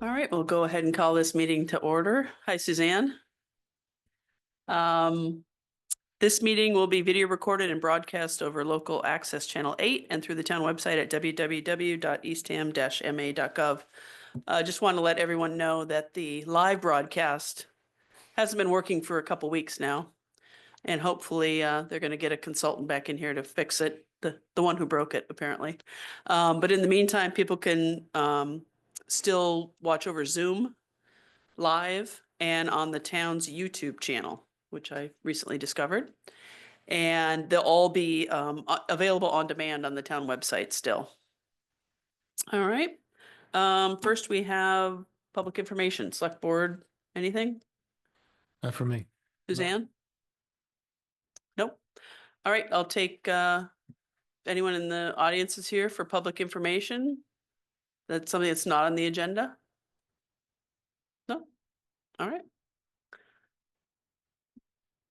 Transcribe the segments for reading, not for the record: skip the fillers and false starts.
All right, we'll go ahead and call this meeting to order. Hi, Suzanne. This meeting will be video recorded and broadcast over local access channel 8 and through the town website at www.eastham-ma.gov. Just want to let everyone know that the live broadcast hasn't been working for a couple weeks now. And hopefully they're going to get a consultant back in here to fix it, the one who broke it, apparently. But in the meantime, people can still watch over Zoom live and on the town's YouTube channel, which I recently discovered. And they'll all be available on demand on the town website still. All right. First, we have public information. Select board, anything? Not for me. Suzanne? Nope. All right, I'll take anyone in the audience is here for public information. That's something that's not on the agenda? No? All right.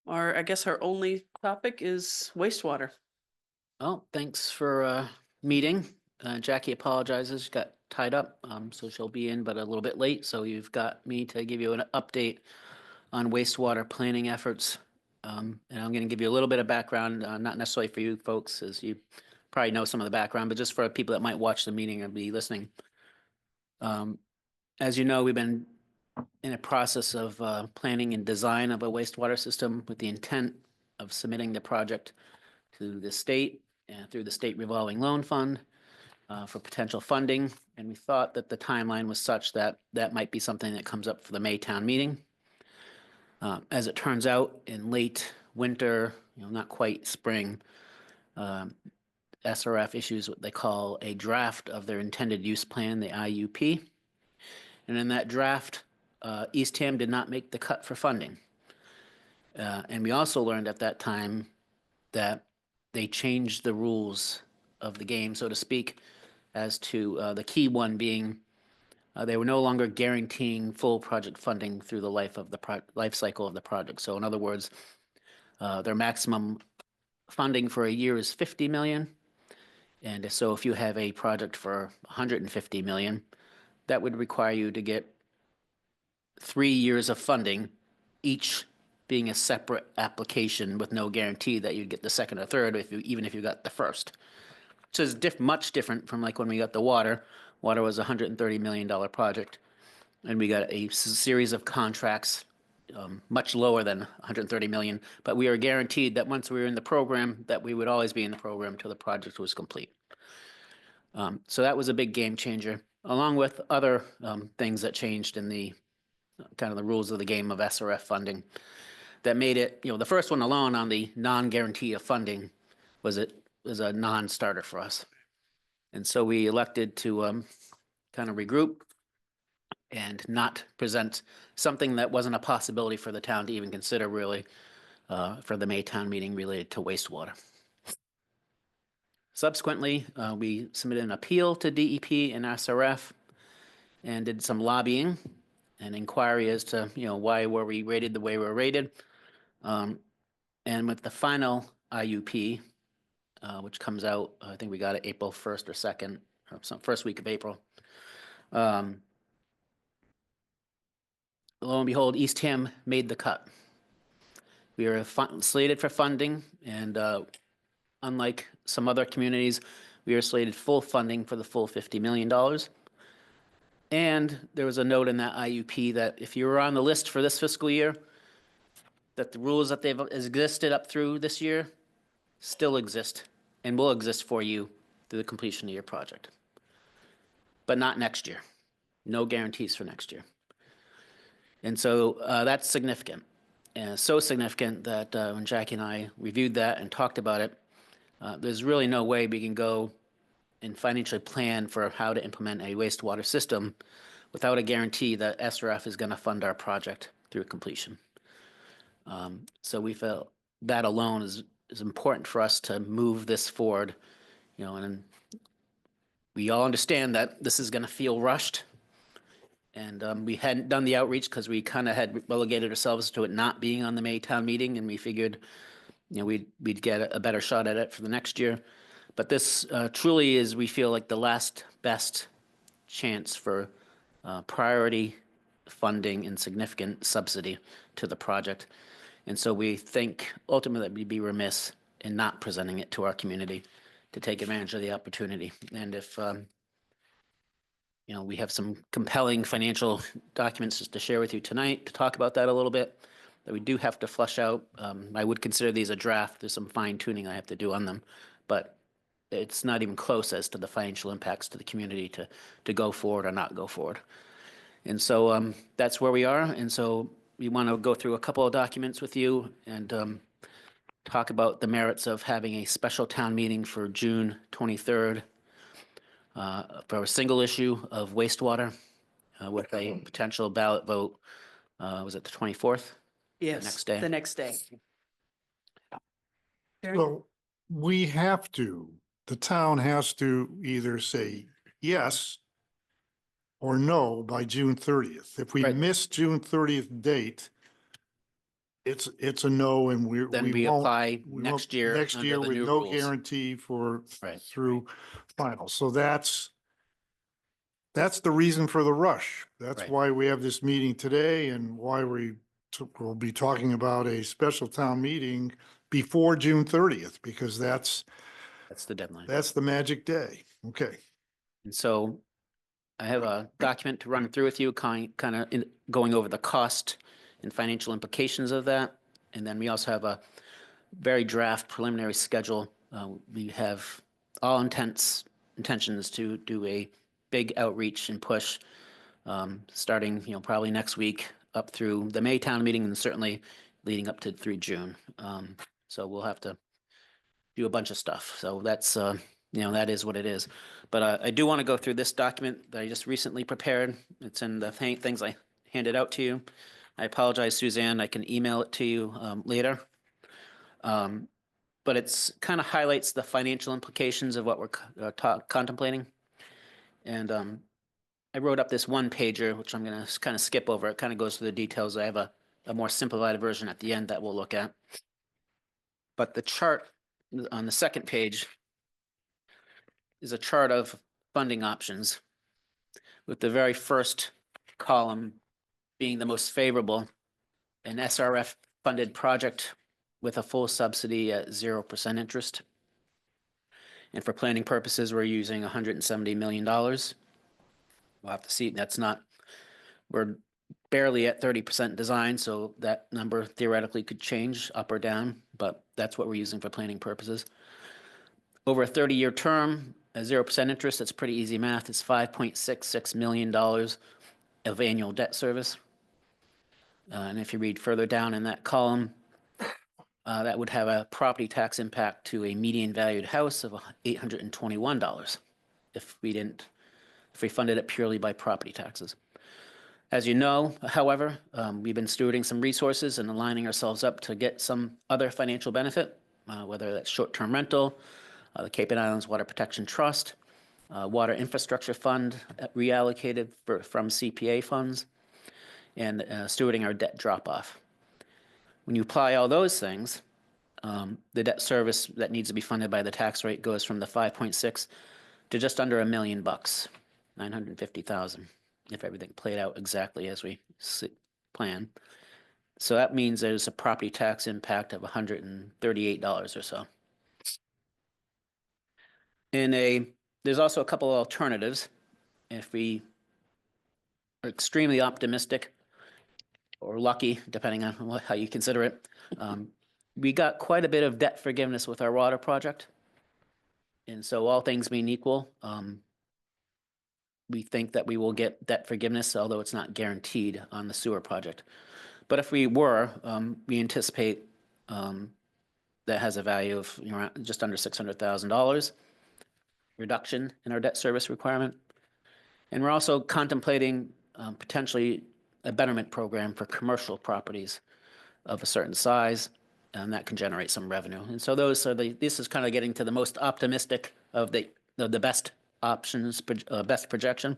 I guess our only topic is wastewater. Well, thanks for meeting. Jackie apologizes, she got tied up, so she'll be in, but a little bit late. So you've got me to give you an update on wastewater planning efforts. And I'm going to give you a little bit of background, not necessarily for you folks, as you probably know some of the background, but just for people that might watch the meeting and be listening. As you know, we've been in a process of planning and design of a wastewater system with the intent of submitting the project to the state and through the state revolving loan fund for potential funding. And we thought that the timeline was such that that might be something that comes up for the May town meeting. As it turns out, in late winter, not quite spring, SRF issues what they call a draft of their intended use plan, the IUP. And in that draft, Eastham did not make the cut for funding. And we also learned at that time that they changed the rules of the game, so to speak, as to the key one being they were no longer guaranteeing full project funding through the life cycle of the project. So in other words, their maximum funding for a year is 50 million. And so if you have a project for 150 million, that would require you to get 3 years of funding, each being a separate application with no guarantee that you'd get the second or third, even if you got the first. So it's much different from like when we got the water. Water was a $130 million project, and we got a series of contracts much lower than 130 million, but we were guaranteed that once we were in the program, that we would always be in the program until the project was complete. So that was a big game changer, along with other things that changed in the kind of the rules of the game of SRF funding that made it, the first one alone on the non-guarantee of funding was a non-starter for us. And so we elected to kind of regroup and not present something that wasn't a possibility for the town to even consider really for the May town meeting related to wastewater. Subsequently, we submitted an appeal to DEP and SRF and did some lobbying and inquiry as to, why were we rated the way we were rated. And with the final IUP, which comes out, I think we got it April 1st or 2nd, or some first week of April. Lo and behold, Eastham made the cut. We were slated for funding, and unlike some other communities, we were slated full funding for the full $50 million. And there was a note in that IUP that if you were on the list for this fiscal year, that the rules that they've existed up through this year still exist and will exist for you through the completion of your project. But not next year. No guarantees for next year. And so that's significant. And so significant that when Jackie and I reviewed that and talked about it, there's really no way we can go and financially plan for how to implement a wastewater system without a guarantee that SRF is going to fund our project through completion. So we felt that alone is important for us to move this forward, and we all understand that this is going to feel rushed. And we hadn't done the outreach because we kind of had relegated ourselves to it not being on the May town meeting, and we figured, we'd get a better shot at it for the next year. But this truly is, we feel like the last best chance for priority funding and significant subsidy to the project. And so we think ultimately that we'd be remiss in not presenting it to our community to take advantage of the opportunity. And if, we have some compelling financial documents just to share with you tonight to talk about that a little bit that we do have to flush out. I would consider these a draft. There's some fine tuning I have to do on them, but it's not even close as to the financial impacts to the community to go forward or not go forward. And so that's where we are. And so we want to go through a couple of documents with you and talk about the merits of having a special town meeting for June 23rd for a single issue of wastewater with a potential ballot vote. Was it the 24th? Yes, next day. the next day. Karen? Well, we have to, the town has to either say yes or no by June 30th. If we Right. miss June 30th date, it's a no, and Then we won't- apply we next won't- year Next under year the with new no rules. guarantee for, Right. through final. So that's the reason for the rush. That's Right. why we have this meeting today and why we'll be talking about a special town meeting before June 30th, because that's That's the deadline. the magic day. Okay. And so I have a document to run through with you, kind of going over the cost and financial implications of that. And then we also have a very draft preliminary schedule. We have all intentions to do a big outreach and push, starting, probably next week up through the May town meeting and certainly leading up to through June. So we'll have to do a bunch of stuff. So that's, that is what it is. But I do want to go through this document that I just recently prepared. It's in the things I handed out to you. I apologize, Suzanne, I can email it to you later. But it's kind of highlights the financial implications of what we're contemplating. And I wrote up this one pager, which I'm going to kind of skip over. It kind of goes through the details. I have a more simplified version at the end that we'll look at. But the chart on the second page is a chart of funding options, with the very first column being the most favorable, an SRF funded project with a full subsidy at 0% interest. And for planning purposes, we're using $170 million. We'll have to see, we're barely at 30% design, so that number theoretically could change up or down, but that's what we're using for planning purposes. Over a 30-year term, at 0% interest, that's pretty easy math. It's $5.66 million of annual debt service. And if you read further down in that column, that would have a property tax impact to a median valued house of $821 if we funded it purely by property taxes. As you know, however, we've been stewarding some resources and aligning ourselves up to get some other financial benefit, whether that's short-term rental, the Cape and Islands Water Protection Trust, Water Infrastructure Fund reallocated from CPA funds, and stewarding our debt drop-off. When you apply all those things, the debt service that needs to be funded by the tax rate goes from the 5.6 to just under $1 million, $950,000, if everything played out exactly as we plan. So that means there's a property tax impact of $138 or so. There's also a couple of alternatives. If we are extremely optimistic or lucky, depending on how you consider it, we got quite a bit of debt forgiveness with our water project. And so all things being equal, we think that we will get debt forgiveness, although it's not guaranteed on the sewer project. But if we were, we anticipate that has a value of just under $600,000 reduction in our debt service requirement. And we're also contemplating potentially a betterment program for commercial properties of a certain size, and that can generate some revenue. And so this is kind of getting to the most optimistic of the best options, best projection.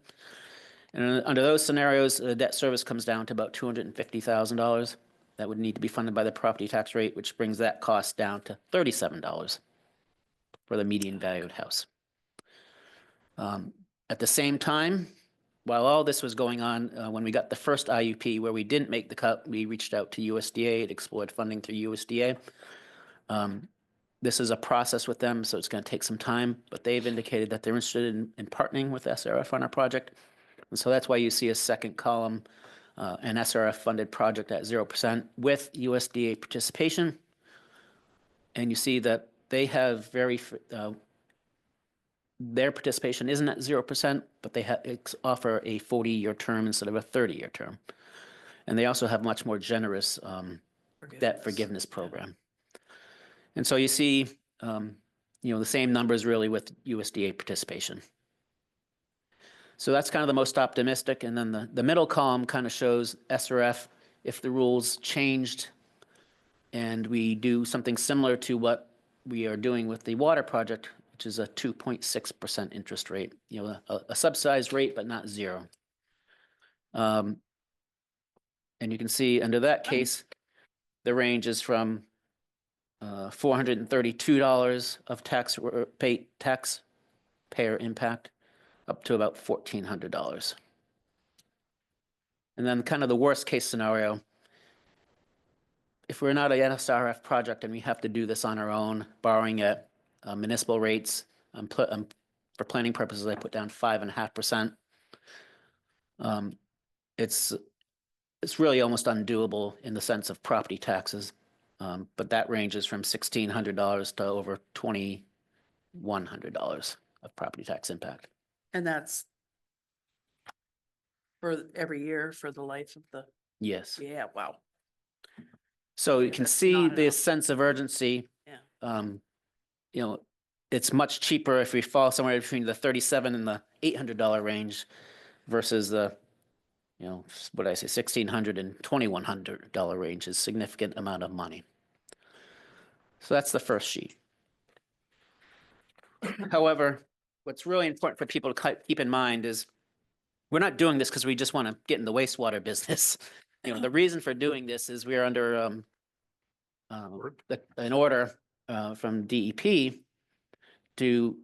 And under those scenarios, the debt service comes down to about $250,000. That would need to be funded by the property tax rate, which brings that cost down to $37 for the median valued house. At the same time, while all this was going on, when we got the first IUP where we didn't make the cut, we reached out to USDA and explored funding through USDA. This is a process with them, so it's going to take some time, but they've indicated that they're interested in partnering with SRF on our project. And so that's why you see a second column, an SRF funded project at 0% with USDA participation. And you see that they have their participation isn't at 0%, but they offer a 40-year term instead of a 30-year term. And they also have much more generous debt forgiveness program. And so you see, the same numbers really with USDA participation. So that's kind of the most optimistic. And then the middle column kind of shows SRF, if the rules changed and we do something similar to what we are doing with the water project, which is a 2.6% interest rate, a subsidized rate, but not zero. And you can see under that case, the range is from $432 of taxpayer impact up to about $1,400. And then kind of the worst case scenario, if we're not an SRF project and we have to do this on our own, borrowing at municipal rates, for planning purposes, I put down 5.5%. It's really almost undoable in the sense of property taxes. But that ranges from $1,600 to over $2,100 of property tax impact. And that's for every year for the life of the, Yes. yeah, wow. So you Yeah, can that's see not the enough. sense of urgency. Yeah. It's much cheaper if we fall somewhere between the $37 and the $800 range versus the, what did I say, $1,600 and $2,100 range is significant amount of money. So that's the first sheet. However, what's really important for people to keep in mind is we're not doing this because we just want to get in the wastewater business. The reason for doing this is we are under an order from DEP to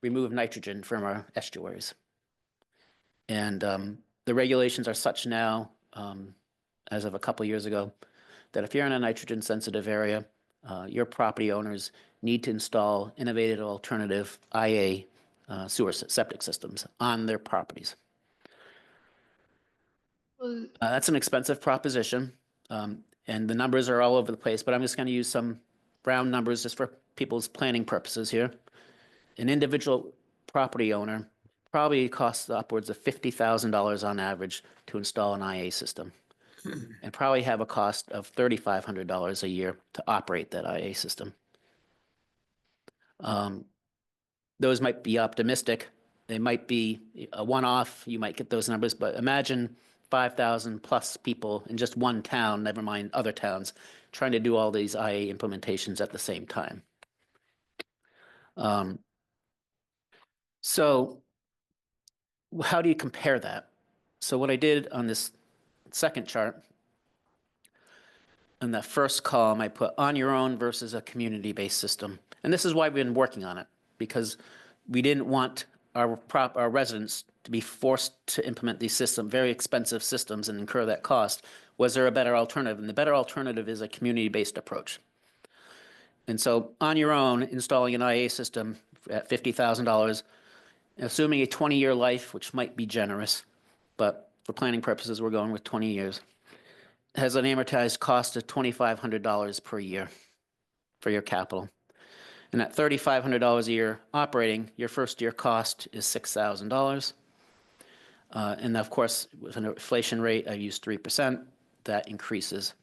remove nitrogen from our estuaries. And the regulations are such now, as of a couple years ago, that if you're in a nitrogen sensitive area, your property owners need to install innovative alternative IA sewer septic systems on their properties. That's an expensive proposition, and the numbers are all over the place, but I'm just going to use some round numbers just for people's planning purposes here. An individual property owner probably costs upwards of $50,000 on average to install an IA system, and probably have a cost of $3,500 a year to operate that IA system. Those might be optimistic. They might be a one-off. You might get those numbers, but imagine 5,000 plus people in just one town, never mind other towns, trying to do all these IA implementations at the same time. So how do you compare that? So what I did on this second chart, in that first column, I put on your own versus a community-based system. And this is why we've been working on it, because we didn't want our residents to be forced to implement these systems, very expensive systems, and incur that cost. Was there a better alternative? And the better alternative is a community-based approach. And so on your own, installing an IA system at $50,000, assuming a 20-year life, which might be generous, but for planning purposes, we're going with 20 years, has an amortized cost of $2,500 per year for your capital. And at $3,500 a year operating, your first year cost is $6,000. And of course, with an inflation rate, I use 3%, that increases.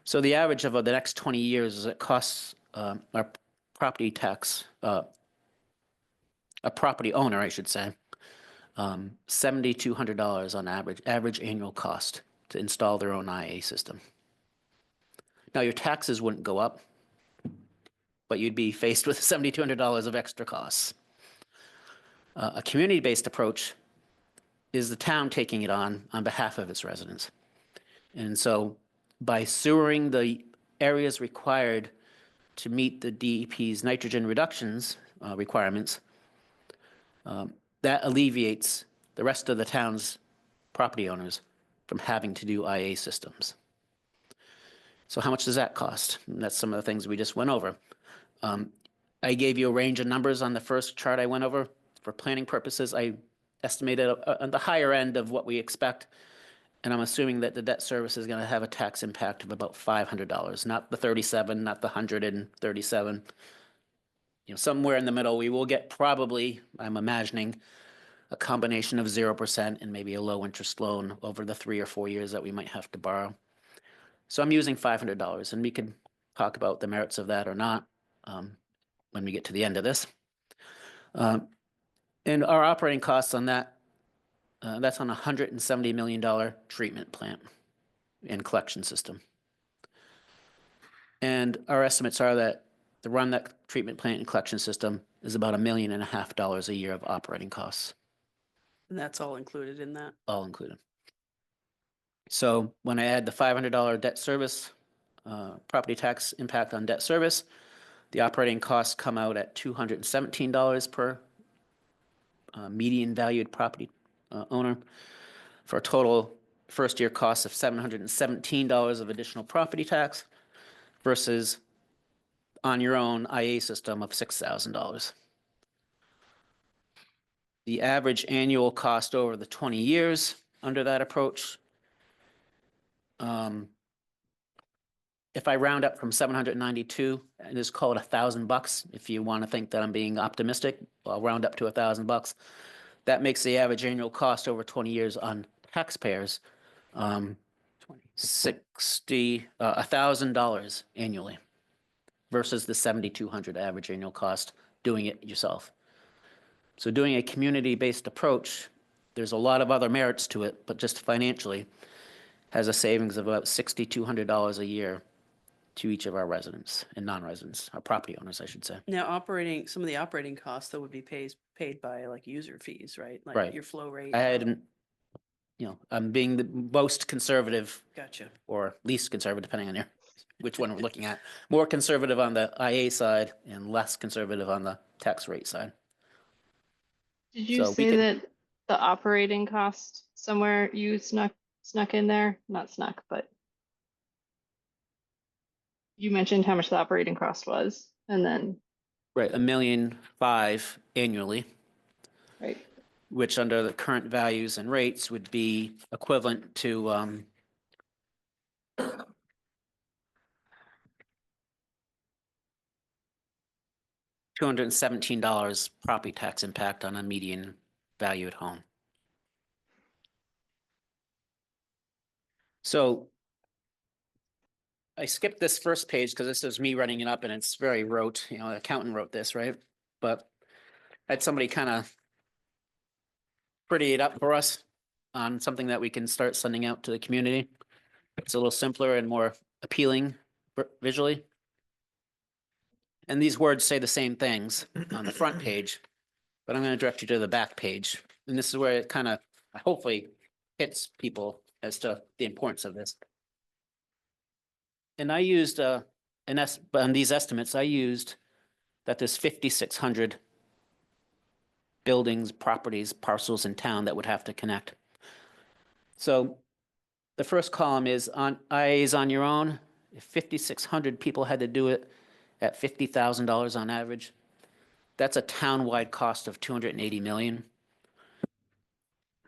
So the average of the next 20 years is it costs our property tax, a property owner, I should say, $7,200 on average annual cost to install their own IA system. Now, your taxes wouldn't go up, but you'd be faced with $7,200 of extra costs. A community-based approach is the town taking it on behalf of its residents. And so by sewering the areas required to meet the DEP's nitrogen reductions requirements, that alleviates the rest of the town's property owners from having to do IA systems. So how much does that cost? And that's some of the things we just went over. I gave you a range of numbers on the first chart I went over. For planning purposes, I estimated on the higher end of what we expect. And I'm assuming that the debt service is going to have a tax impact of about $500, not the 37, not the 137. You know, somewhere in the middle, we will get probably, I'm imagining, a combination of 0% and maybe a low interest loan over the 3 or 4 years that we might have to borrow. So I'm using $500, and we could talk about the merits of that or not when we get to the end of this. And our operating costs on that, that's on a $170 million treatment plant and collection system. And our estimates are that to run that treatment plant and collection system is about $1.5 million a year of operating costs, And that's all included in that. all included. So when I add the $500 debt service, property tax impact on debt service, the operating costs come out at $217 per median valued property owner, for a total first year cost of $717 of additional property tax versus on your own IA system of $6,000. The average annual cost over the 20 years under that approach, if I round up from 792 and just call it $1,000, if you want to think that I'm being optimistic, I'll round up to $1,000. That makes the average annual cost over 20 years on taxpayers $1,000 annually versus the $7,200 average annual cost doing it yourself. So doing a community-based approach, there's a lot of other merits to it, but just financially has a savings of about $6,200 a year to each of our residents and non-residents, our property owners, I should say. Now, some of the operating costs that would be paid by like user fees, right? Like Right. your flow rate. I hadn't, I'm being the most conservative Gotcha. or least conservative, depending on which one we're looking at. More conservative on the IA side and less conservative on the tax rate side. Did you So we say could- that the operating cost somewhere you snuck in there? Not snuck, but you mentioned how much the operating cost was, and then, Right, $1.5 million annually, right, which under the current values and rates would be equivalent to $217 property tax impact on a median valued home. So I skipped this first page because this is me running it up and it's very rote, the accountant wrote this, right? But I had somebody kind of pretty it up for us on something that we can start sending out to the community. It's a little simpler and more appealing visually. And these words say the same things on the front page, but I'm going to direct you to the back page. And this is where it kind of hopefully hits people as to the importance of this. And I used, on these estimates, I used that there's 5,600 buildings, properties, parcels in town that would have to connect. So the first column is IAs on your own. If 5,600 people had to do it at $50,000 on average, that's a town-wide cost of $280 million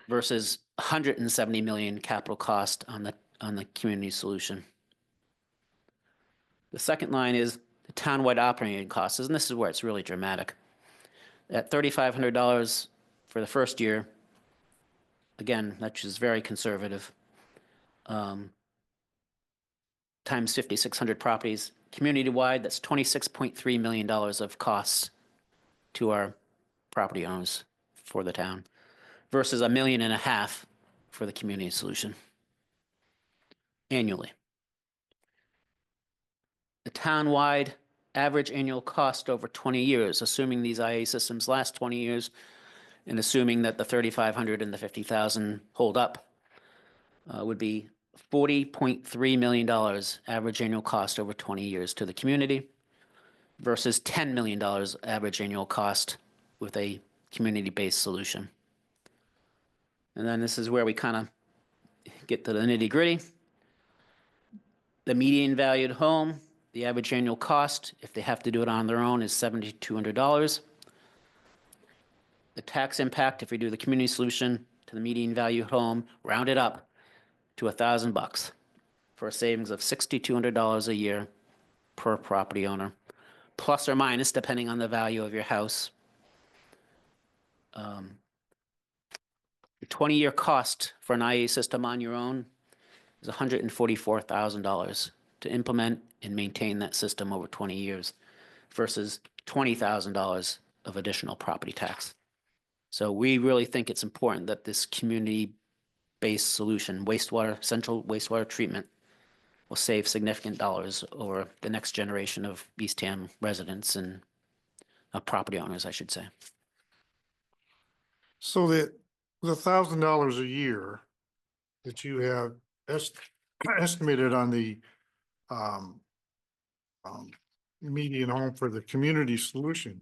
versus $170 million capital cost on the community solution. The second line is the town-wide operating costs, and this is where it's really dramatic. At $3,500 for the first year, again, that's just very conservative, times 5,600 properties, community-wide, that's $26.3 million of costs to our property owners for the town versus $1.5 million for the community solution annually. The town-wide average annual cost over 20 years, assuming these IA systems last 20 years, and assuming that the 3,500 and the 50,000 hold up, would be $40.3 million average annual cost over 20 years to the community versus $10 million average annual cost with a community-based solution. And then this is where we kind of get to the nitty gritty. The median valued home, the average annual cost, if they have to do it on their own, is $7,200. The tax impact, if we do the community solution to the median value home, round it up to $1,000 for a savings of $6,200 a year per property owner, plus or minus depending on the value of your house. The 20-year cost for an IA system on your own is $144,000 to implement and maintain that system over 20 years versus $20,000 of additional property tax. So we really think it's important that this community-based solution, central wastewater treatment, will save significant dollars over the next generation of Eastham residents and property owners, I should say. So that the $1,000 a year that you have estimated on the um, median home for the community solution,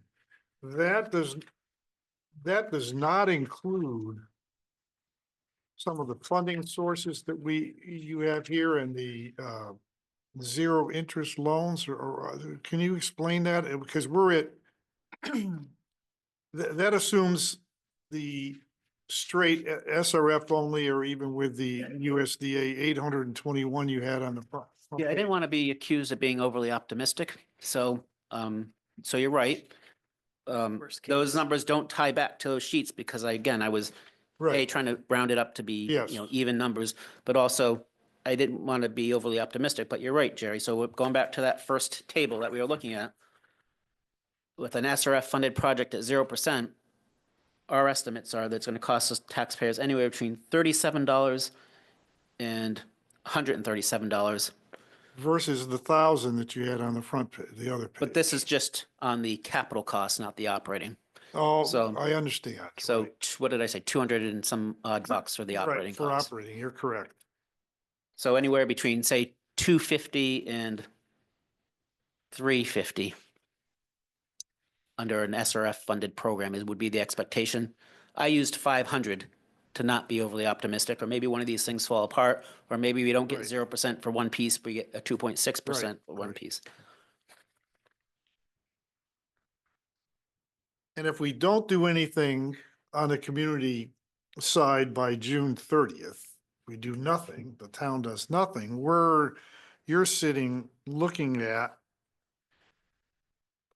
that does not include some of the funding sources that you have here and the zero interest loans, or can you explain that? Because we're at that assumes the straight SRF only, or even with the USDA 821 you had on the front. Yeah, I didn't want to be accused of being overly optimistic. So, so you're right. Worst Those case. numbers don't tie back to those sheets because I was Right, trying to round it up to be, Yes. even numbers, but also I didn't want to be overly optimistic, but you're right, Jerry. So we're going back to that first table that we were looking at. With an SRF funded project at 0%, our estimates are that it's going to cost us taxpayers anywhere between $37 and $137. versus the 1,000 that you had on the front, the other page. But this is just on the capital cost, not the operating. Oh, so- I understand. So right. what did I say? 200 and some odd bucks for the Right, operating for cost. operating, you're correct. So anywhere between, say, 250 and 350 under an SRF funded program would be the expectation. I used 500 to not be overly optimistic, or maybe one of these things fall apart, or maybe we don't get Right. 0% for one piece, we get a 2.6% for one right. piece. And if we don't do anything on the community side by June 30th, we do nothing, the town does nothing, you're sitting looking at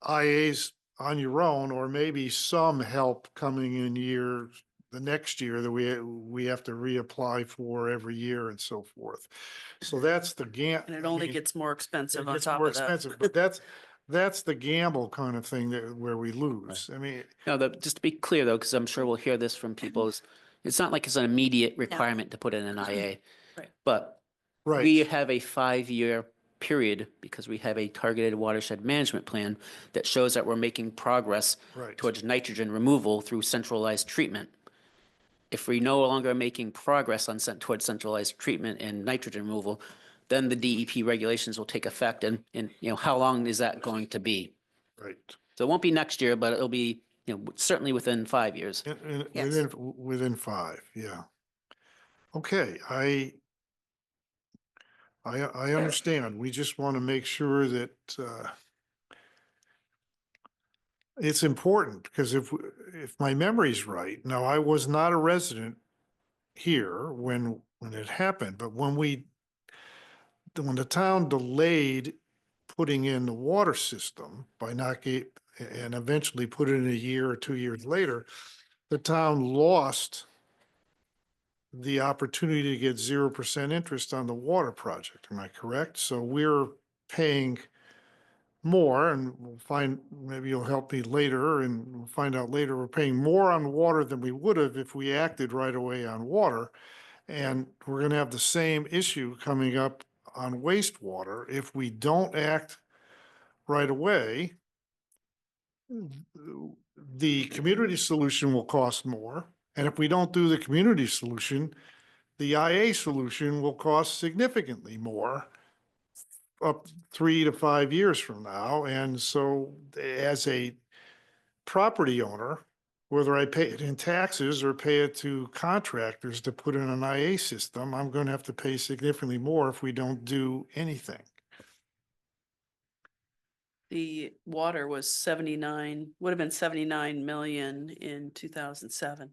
IAs on your own, or maybe some help coming in the next year that we have to reapply for every year and so forth. So that's the And it only gets more expensive on gets top more of that. expensive, but that's the gamble kind of thing where we lose. I mean, Now, just to be clear though, because I'm sure we'll hear this from people, it's not like it's an immediate requirement to put in an IA. Right. But we right, have a 5-year period because we have a targeted watershed management plan that shows that we're making progress right. towards nitrogen removal through centralized treatment. If we no longer are making progress towards centralized treatment and nitrogen removal, then the DEP regulations will take effect. And how long is that going to be? Right. So it won't be next year, but it'll be, certainly within 5 years. Yes. Within 5, yeah. Okay, I understand. We just want to make sure that it's important, because if my memory's right, now I was not a resident here when it happened, but when the town delayed putting in the water system by and eventually put it in a year or 2 years later, the town lost the opportunity to get 0% interest on the water project. Am I correct? So we're paying more, and maybe you'll help me later, and we'll find out later, we're paying more on water than we would have if we acted right away on water. And we're going to have the same issue coming up on wastewater. If we don't act right away, the community solution will cost more. And if we don't do the community solution, the IA solution will cost significantly more up 3 to 5 years from now. And so as a property owner whether I pay it in taxes or pay it to contractors to put in an IA system, I'm going to have to pay significantly more if we don't do anything. The water was 79, would have been 79 million in 2007.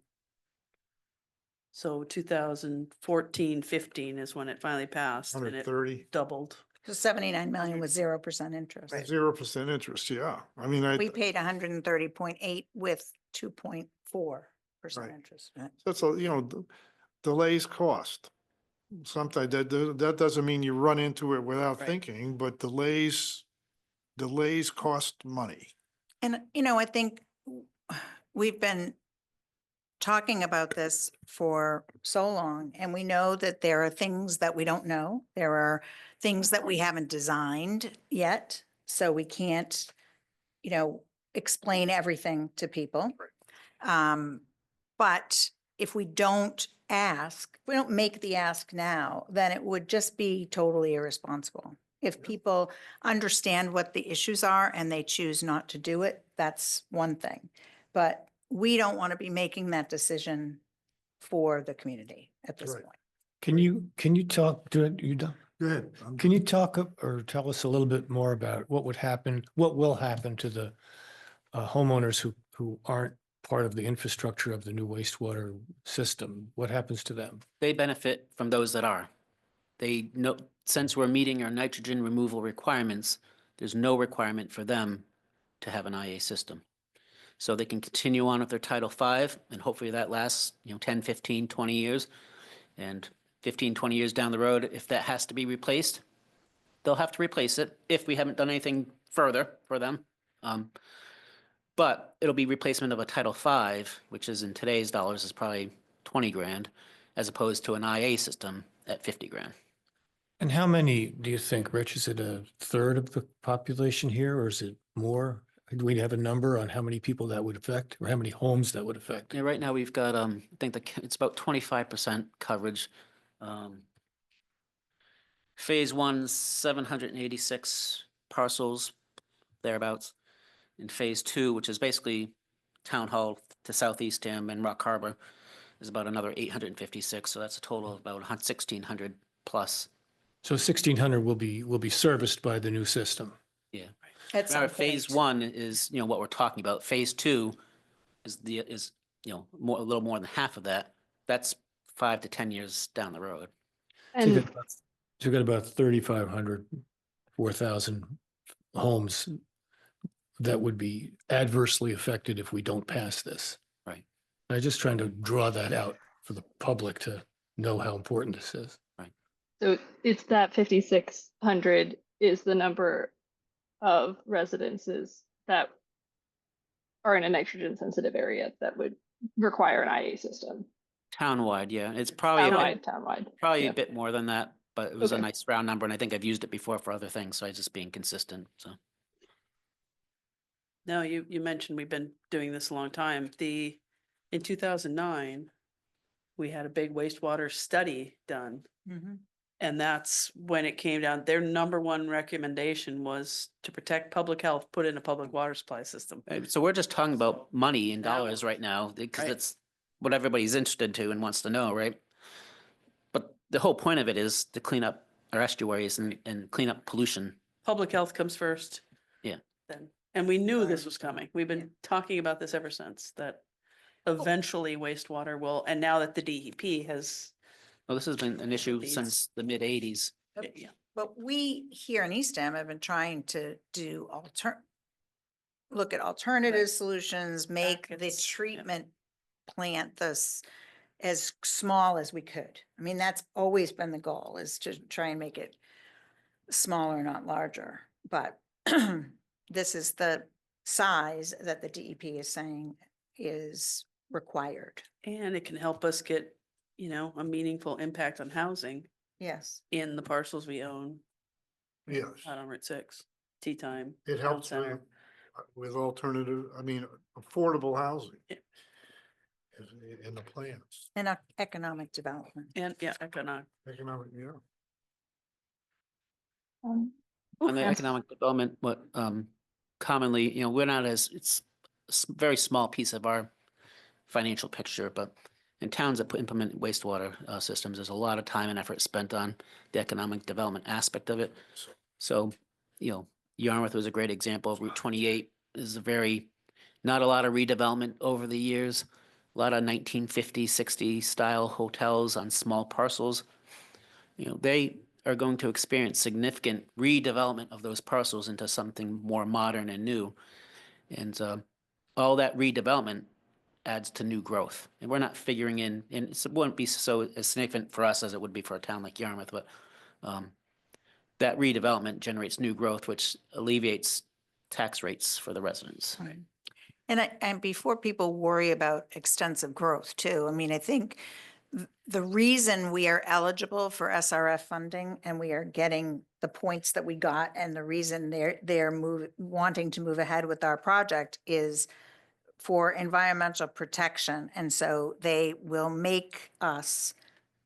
So 2014, 15 is when it finally passed and it 130, doubled. So 79 million was 0% interest. 0% interest, yeah. I mean, We paid 130.8 with 2.4% Right. interest. Right? that's, delays cost. Sometimes that doesn't mean you run into it without Right. thinking, but delays cost money. And, I think we've been talking about this for so long, and we know that there are things that we don't know. There are things that we haven't designed yet, so we can't, explain everything to people. But if we don't ask, if we don't make the ask now, then it would just be totally irresponsible. If people understand what the issues are and they choose not to do it, that's one thing. But we don't want to be making that decision for the community at this Right. point. Can you talk, you done? Go ahead. Can you talk or tell us a little bit more about what will happen to the homeowners who aren't part of the infrastructure of the new wastewater system? What happens to them? They benefit from those that are. They know, since we're meeting our nitrogen removal requirements, there's no requirement for them to have an IA system. So they can continue on with their Title V, and hopefully that lasts, 10, 15, 20 years. And 15, 20 years down the road, if that has to be replaced, they'll have to replace it if we haven't done anything further for them. But it'll be replacement of a Title V, which is in today's dollars is probably 20 grand, as opposed to an IA system at 50 grand. And how many do you think, Rich? Is it a third of the population here, or is it more? Do we have a number on how many people that would affect, or how many homes that would affect? Yeah, right now we've got, I think it's about 25% coverage. Phase 1, 786 parcels, thereabouts. In Phase 2, which is basically Town Hall to Southeast Ham and Rock Harbor, is about another 856. So that's a total of about 1,600 plus. So 1,600 will be serviced by the new system. Yeah. At some Remember, Phase point. 1 is, what we're talking about. Phase 2 is a little more than half of that. That's 5 to 10 years down the road. So you And got about 3,500, 4,000 homes that would be adversely affected if we don't pass this. Right. I'm just trying to draw that out for the public to know how important this is. so it's that 5,600 is the number of residences that are in a nitrogen sensitive area that would require an IA system. Townwide, yeah. It's probably Townwide. probably Yeah. a bit more than that, but it was a Okay. nice round number, and I think I've used it before for other things, so I just being consistent, so. No, you mentioned we've been doing this a long time. In 2009, we had a big wastewater study done. Mhm. And that's when it came down, their number one recommendation was to protect public health, put in a public water supply system. So we're just talking about money and Now- dollars right now, because Right. it's what everybody's interested to and wants to know, right? But the whole point of it is to clean up our estuaries and clean up pollution. Public health comes first. Yeah. Then, and we knew this was coming. We've been talking about this ever since, that eventually wastewater will, and now that the DEP has, Well, this has been an issue These- since the mid-80s. yeah, But we here in Eastham have been trying to do look at alternative solutions, make the Brackets, yeah. treatment plant this as small as we could. I mean, that's always been the goal, is to try and make it smaller, not larger. But this is the size that the DEP is saying is required. and it can help us get, a meaningful impact on housing Yes. in the parcels we own Yes, out on Route 6, Tea Time. it Town helps Center. with affordable housing Yeah. in the plans. And economic development. And, yeah, economic. Economic, yeah. On the economic development, what commonly, we're not it's a very small piece of our financial picture, but in towns that implement wastewater systems, there's a lot of time and effort spent on the economic development aspect of it. So, Yarmouth was a great example. Route 28 is not a lot of redevelopment over the years. A lot of 1950, 60 style hotels on small parcels. They are going to experience significant redevelopment of those parcels into something more modern and new. And all that redevelopment adds to new growth. And we're not figuring in, and it wouldn't be so as significant for us as it would be for a town like Yarmouth, but that redevelopment generates new growth, which alleviates tax rates for the residents. Right. And before people worry about extensive growth too, I mean, I think the reason we are eligible for SRF funding and we are getting the points that we got and the reason they're wanting to move ahead with our project is for environmental protection. And so they will make us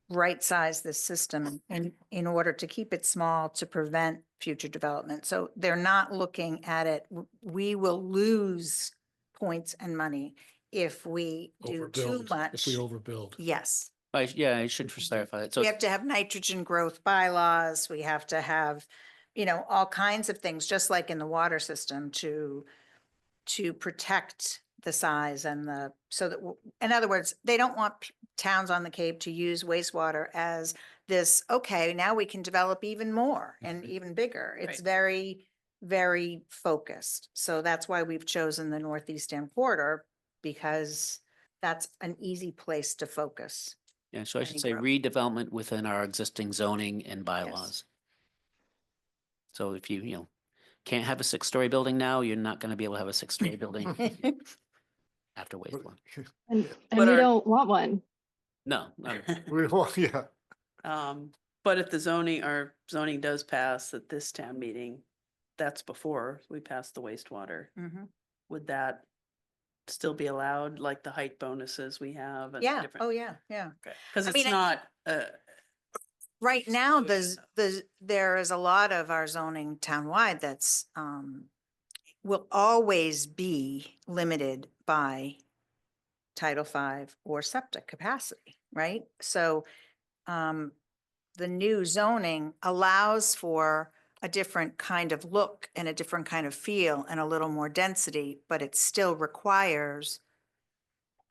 right-size the system in order to keep it small to prevent future development. So they're not looking at it, we will lose points and money if we do too Overbuild, much. if we overbuild. Yes. I should clarify that. So We have to have nitrogen growth bylaws. We have to have, all kinds of things, just like in the water system to protect the size and so that, in other words, they don't want towns on the Cape to use wastewater as this, okay, now we can develop even more and even bigger. It's Right. very, very focused. So that's why we've chosen the Northeastern corridor, because that's an easy place to focus. Yeah, so I should any say growth. redevelopment within our existing zoning and bylaws. So if you can't have a 6-story building now, you're not going to be able to have a 6-story building after wastewater. And But we our- don't want one. No, Yeah. But if our zoning does pass at this town meeting, that's before we pass the wastewater, Mhm. would that still be allowed, like the height bonuses we have? And Yeah. different- Oh, yeah. Yeah. Because I it's mean, not, Right now, So there is a lot of our zoning townwide that's, will always be limited by Title V or septic capacity, right? So, the new zoning allows for a different kind of look and a different kind of feel and a little more density, but it still requires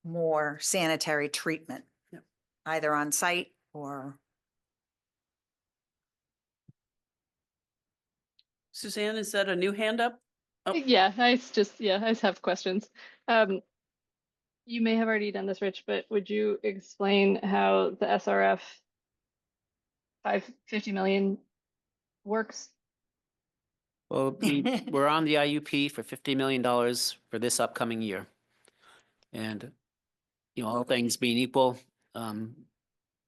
more sanitary treatment. Yep. Either on site or. Suzanne, is that a new hand up? Oh. Yeah, I just have questions. You may have already done this, Rich, but would you explain how the SRF 550 million works? well, we're on the IUP for $50 million for this upcoming year. And, all things being equal,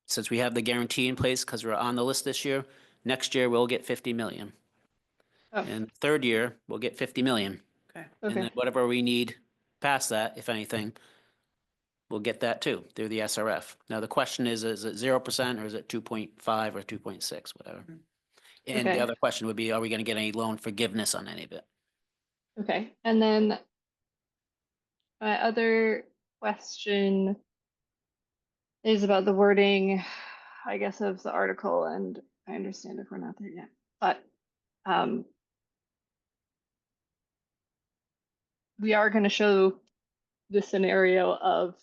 since we have the guarantee in place because we're on the list this year, next year we'll get 50 million. Oh, And third year, we'll get 50 million. Okay. And then okay. whatever we need past that, if anything, we'll get that too through the SRF. Now, the question is it 0% or is it 2.5 or 2.6, whatever? And the Okay. other question would be, are we going to get any loan forgiveness on any of it? Okay. And then my other question is about the wording, I guess, of the article, and I understand if we're not there yet, but we are going to show the scenario of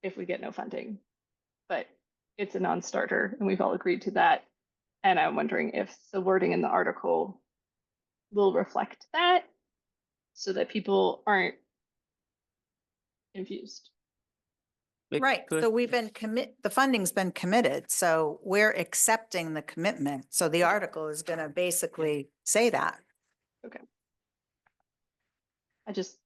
if we get no funding, but it's a non-starter and we've all agreed to that. And I'm wondering if the wording in the article will reflect that so that people aren't confused. It Right, could- so the funding's been committed, so we're accepting the commitment. So the article is gonna basically say that. I just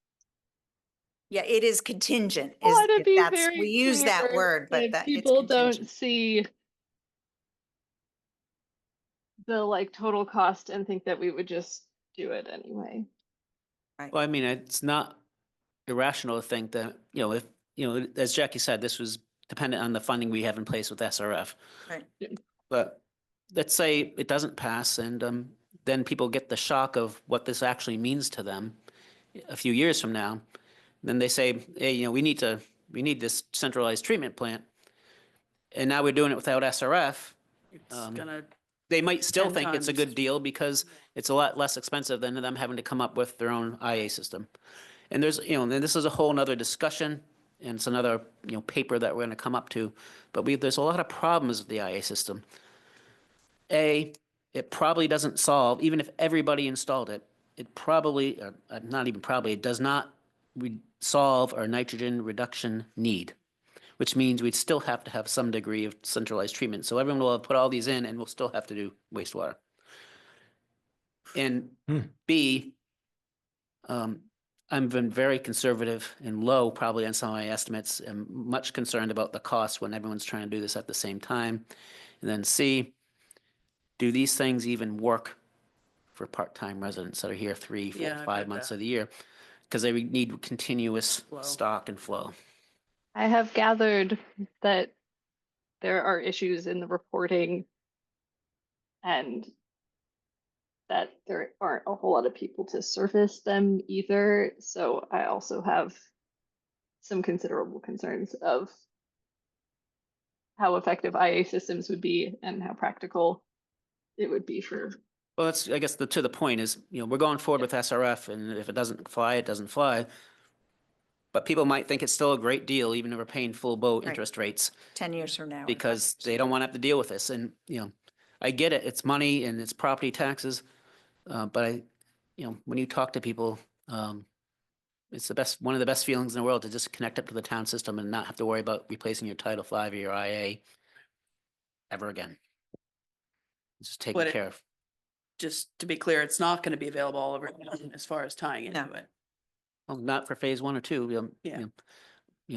Yeah, it is contingent. want to be That's, very we use that clear word, but that that it's people don't contingent. see the total cost and think that we would just do it anyway. Well, I mean, it's not irrational to think that, if, as Jackie said, this was dependent on the funding we have in place with SRF. Right. But let's say it doesn't pass and then people get the shock of what this actually means to them a few years from now. Then they say, hey, we need this centralized treatment plant. And now we're doing it without SRF. It's Um, gonna, They might still 10 think it's a times. good deal because it's a lot less expensive than them having to come up with their own IA system. And there's, and this is a whole nother discussion, and it's another, paper that we're gonna come up to. But there's a lot of problems with the IA system. It probably doesn't solve, even if everybody installed it, it probably, not even probably, it does not solve our nitrogen reduction need, which means we'd still have to have some degree of centralized treatment. So everyone will have put all these in and we'll still have to do wastewater. And B, I've been very conservative and low probably on some of my estimates. I'm much concerned about the cost when everyone's trying to do this at the same time. And then C, do these things even work for part-time residents that are here 3, 4, Yeah, I've 5 read months that. of the year? Because they need continuous Flow. stock and flow. I have gathered that there are issues in the reporting and that there aren't a whole lot of people to surface them either. So I also have some considerable concerns of how effective IA systems would be and how practical it would be for. Well, that's, I guess, to the point is, we're going forward with SRF, and if it doesn't fly, it doesn't fly. But people might think it's still a great deal, even if we're paying full boat Right. interest rates, 10 years from now. or because 5 years they don't want to have to deal with this. And, I get it, it's money and it's property taxes. But when you talk to people, it's one of the best feelings in the world to just connect up to the town system and not have to worry about replacing your Title V or your IA ever again. It's just taken But it- care of. just to be clear, it's not gonna be available all over town as far as tying into No. it. Well, not for phase 1 or 2. Yeah.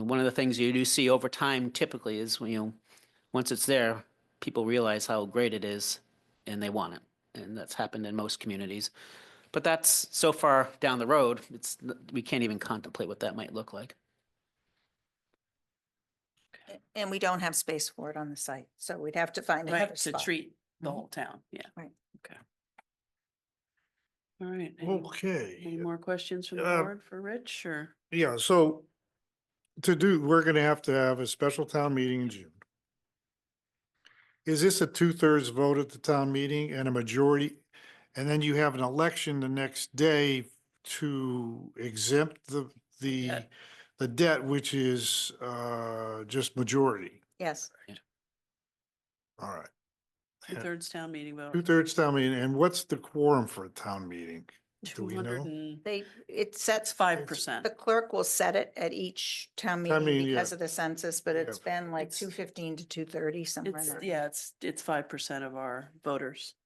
One of the things you do see over time typically is, once it's there, people realize how great it is and they want it. And that's happened in most communities. But that's so far down the road, we can't even contemplate what that might look like. And we don't have space for it on the site, so we'd have to find another Right, to spot. treat the Mhm. whole town, yeah. Right. Okay. All right. Okay. Any more questions from the Uh, board for Rich, or? Yeah, so we're gonna have to have a special town meeting in June. Is this a 2/3 vote at the town meeting and a majority? And then you have an election the next day to exempt the, Debt. the debt, which is, just majority. Yes. All right. 2/3 town meeting vote. 2/3 town meeting, and what's the quorum for a town meeting? Do we 200 know? and, It that's sets, 5%. the clerk will set it at each town Town meeting meeting, because yeah. of the census, but it's Yeah. been like It's- 215 to 230, somewhere in It's, there. yeah, it's 5% of our voters.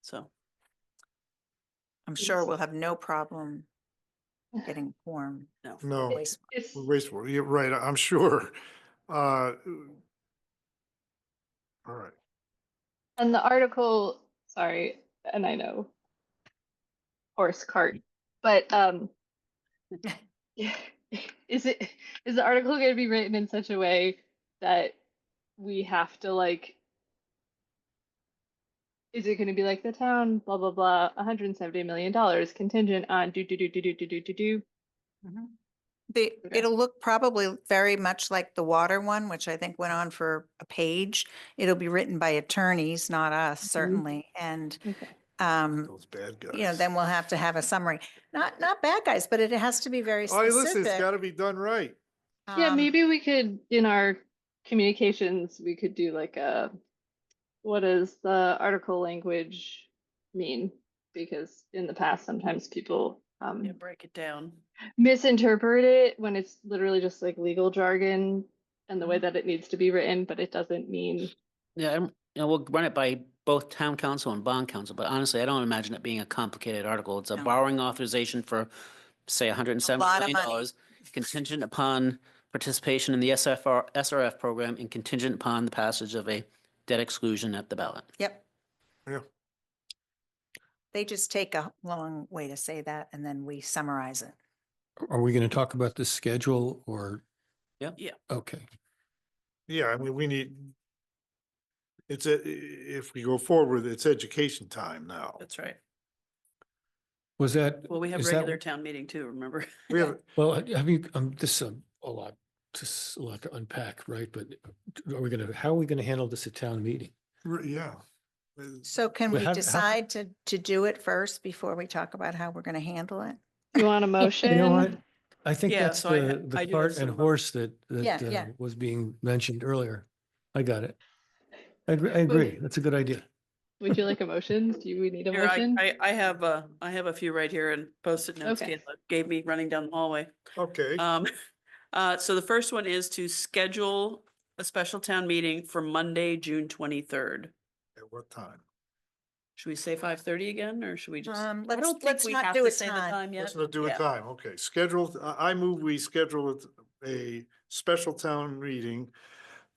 So, I'm sure we'll have no problem getting quorum. no. No, Waste- It's wastewater, you're right, I'm sure. All right. and the article, sorry, and I know horse cart, but is the article going to be written in such a way that we have to is it going to be like the town blah blah blah $170 million contingent on do. Mhm. Okay. It'll look probably very much like the water one, which I think went on for a page. It'll be written by attorneys, not us, certainly. And, Okay. Those bad guys. then we'll have to have a summary. Not bad guys, but it has to be very Oh, listen, it's specific. gotta be done right. Yeah, Um, maybe we could, in our communications, we could do what does the article language mean? Because in the past, sometimes people Yeah, break it down. misinterpret it when it's literally just like legal jargon and the way Mhm. that it needs to be written, but it doesn't mean. Yeah, we'll run it by both town council and bond council, but honestly, I don't imagine it being a complicated article. It's a No. borrowing authorization for, say, $170 lot of million, money. contingent upon participation in the SRF program and contingent upon the passage of a debt exclusion at the ballot. Yep. Yeah. They just take a long way to say that and then we summarize it. Are we going to talk about the schedule or? Yeah. Yeah. Okay. Yeah, I mean, we need, if we go forward, it's education time now. That's right. Was that? Well, we have is that- regular town meeting too, remember? We have, Well, I mean, this is a lot, just a lot to unpack, right? But how are we gonna handle this at town meeting? yeah. So can But we how- decide to do it first before we talk about how we're going to handle it? You want a motion? You know what? I think Yeah, that's so I the do have cart and some, horse that Yeah, yeah. was being mentioned earlier. I got it. I agree. That's a good idea. Would you like a motion? Do we need a Here, motion? I have a few right here and post-it notes Okay. Kayla gave me running down the hallway. Okay, So the first one is to schedule a special town meeting for Monday, June 23rd. at what time? Should we say 5:30 again, or should we just? I Let's- don't think let's we not have do to a say the time. time yet. Let's not do a Yeah. time. Okay, scheduled, I move we schedule a special town meeting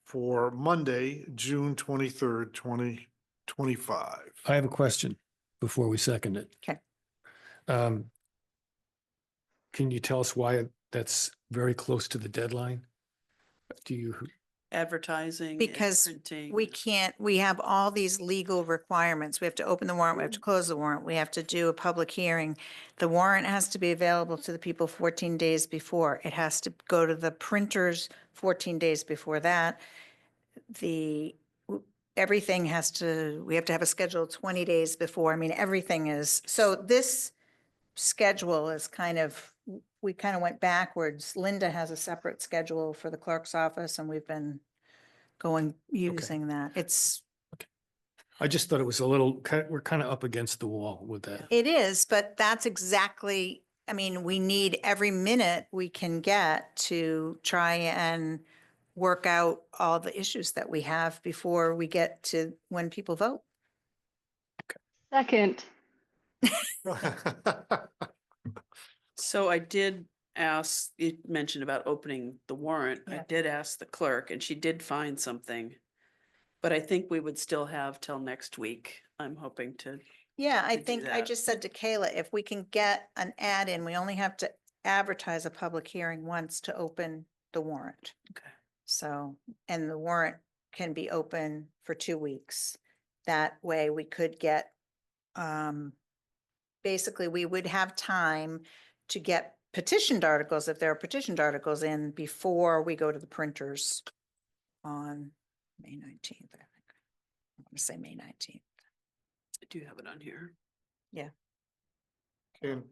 for Monday, June 23rd, 2025. I have a question before we second it. Okay. Can you tell us why that's very close to the deadline? Do you, Advertising. and Because printing. we have all these legal requirements. We have to open the warrant, we have to close the warrant, we have to do a public hearing. The warrant has to be available to the people 14 days before. It has to go to the printers 14 days before that. Everything we have to have a schedule 20 days before. I mean, everything is, so this schedule is we kind of went backwards. Linda has a separate schedule for the clerk's office and we've been using that. I just thought it was we're kind of up against the wall with that. It is, but that's exactly, I mean, we need every minute we can get to try and work out all the issues that we have before we get to when people vote. Second, So I did ask, you mentioned about opening the warrant. I Yeah. did ask the clerk and she did find something. But I think we would still have till next week. I'm hoping to, Yeah, I to do think I that. just said to Kayla, if we can get an ad in, we only have to advertise a public hearing once to open the warrant. okay. So, and the warrant can be open for 2 weeks. That way we could get, basically, we would have time to get petitioned articles, if there are petitioned articles in before we go to the printers on May 19th, I think. I want to say May 19th. I do have it on here. And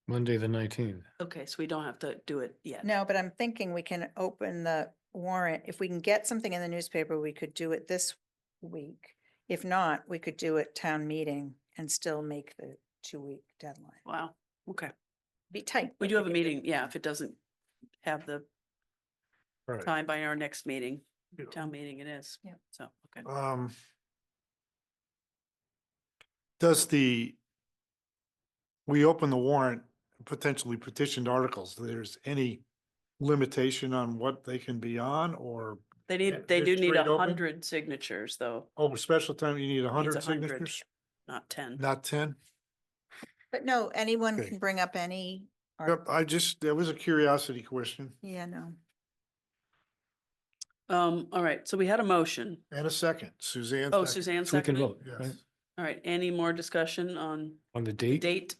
Monday, the 19th. Okay, so we don't have to do it yet. No, but I'm thinking we can open the warrant. If we can get something in the newspaper, we could do it this week. If not, we could do it town meeting and still make the 2-week deadline. Wow, okay. Be tight. We but do have a could meeting, yeah, if it doesn't have the Right. time by our next meeting, Yeah. town meeting it is. Yeah. So, okay. Does we open the warrant, potentially petitioned articles, there's any limitation on what they can be on or, They Yeah, need, they do just need straight open? 100 signatures though, oh, special time, you need Needs 100 100. signatures? not 10. Not 10? But no, anyone Okay. can bring up any. Yep, that was a curiosity question Yeah, no. All right, so we had a motion. and a second. Suzanne. Oh, second. Suzanne So we can seconded. vote, right? Yes. All right, any more discussion on On the the date? date?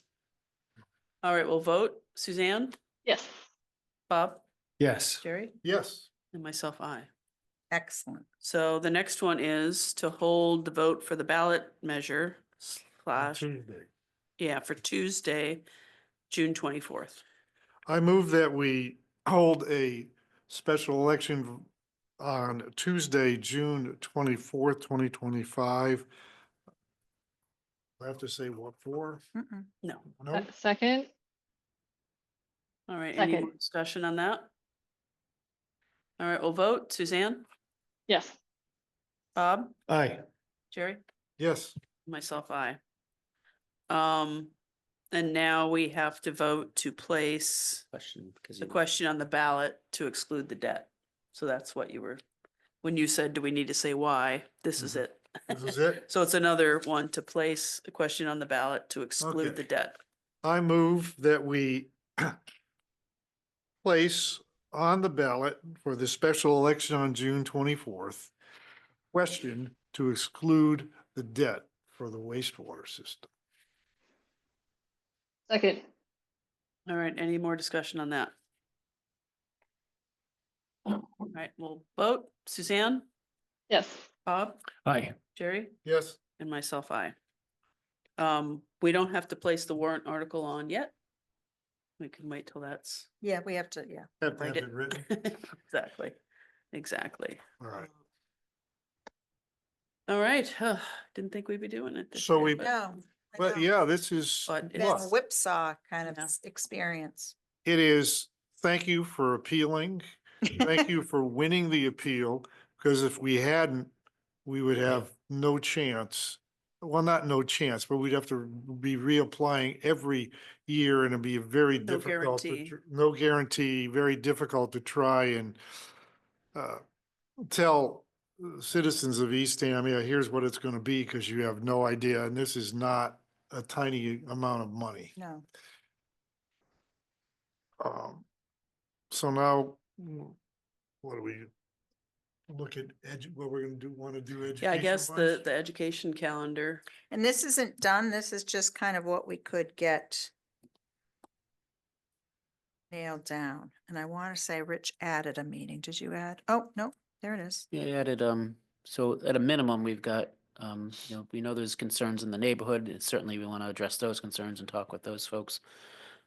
All right, we'll vote. Suzanne, yes. Bob, Yes. Jerry, Yes. and myself, I. Excellent. So the next one is to hold the vote for the ballot measure on / Tuesday. yeah, for Tuesday, June 24th. I move that we hold a special election on Tuesday, June 24th, 2025. I have to say what for? Mm-mm. No. No? Second, All right, any more Second. discussion on that? All right, we'll vote. Suzanne, yes. Bob, Aye. Jerry, Yes. myself, I. And now we have to vote to place Question, because the question on the ballot to exclude the debt. So that's what you were, when you said, do we need to say why? This is it. This is it. So it's another one to place a question on the ballot to exclude Okay. the debt. I move that we place on the ballot for the special election on June 24th, question to exclude the debt for the wastewater system. Second, All right, any more discussion on that? All right, we'll vote. Suzanne, yes. Bob, Aye. Jerry, Yes, and myself, I. We don't have to place the warrant article on yet. We can wait till that's. Yeah, we have to, yeah. have to write have it. it written. Exactly, exactly. All right. All right, didn't think we'd be doing it this So year, we- but No. I But know. yeah, this is, But Been a it's- whipsaw kind of Yeah. experience. it is, thank you for appealing. Thank you for winning the appeal, because if we hadn't, we would have no chance. Well, not no chance, but we'd have to be reapplying every year and it'd be very No difficult. guarantee. No guarantee, very difficult to try and tell citizens of Eastham, yeah, here's what it's gonna be, because you have no idea, and this is not a tiny amount of money. No. So now, what do we look at, what we're gonna do, wanna do education? Yeah, I guess wise? the education calendar, And this isn't done. This is just kind of what we could get nailed down. And I want to say Rich added a meeting. Did you add? Oh, no, there it is. Yeah, I added, so at a minimum, we've got, we know there's concerns in the neighborhood. And certainly, we want to address those concerns and talk with those folks.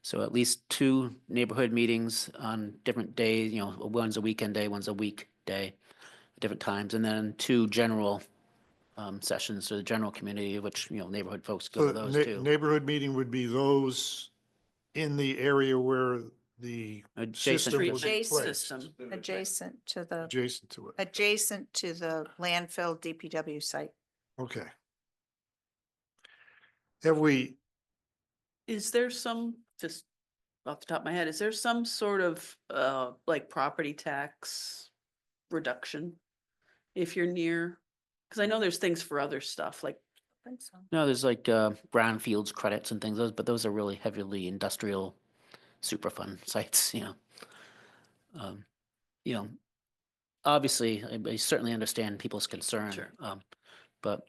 So at least 2 neighborhood meetings on different days, one's a weekend day, one's a weekday, at different times, and then 2 general sessions to the general community, which, neighborhood folks go So to those the too. neighborhood meeting would be those in the area where the Adjacent system to- will be Adjacent. placed, system. Adjacent to the, adjacent to it. adjacent to the landfill DPW site. Okay. Have we, Is there some, just off the top of my head, is there some sort of like property tax reduction if you're near? Because I know there's things for other stuff, like, I think so. No, there's like brownfields credits and things, but those are really heavily industrial Superfund sites, Um, you know, obviously, I certainly understand people's concern. Sure. But,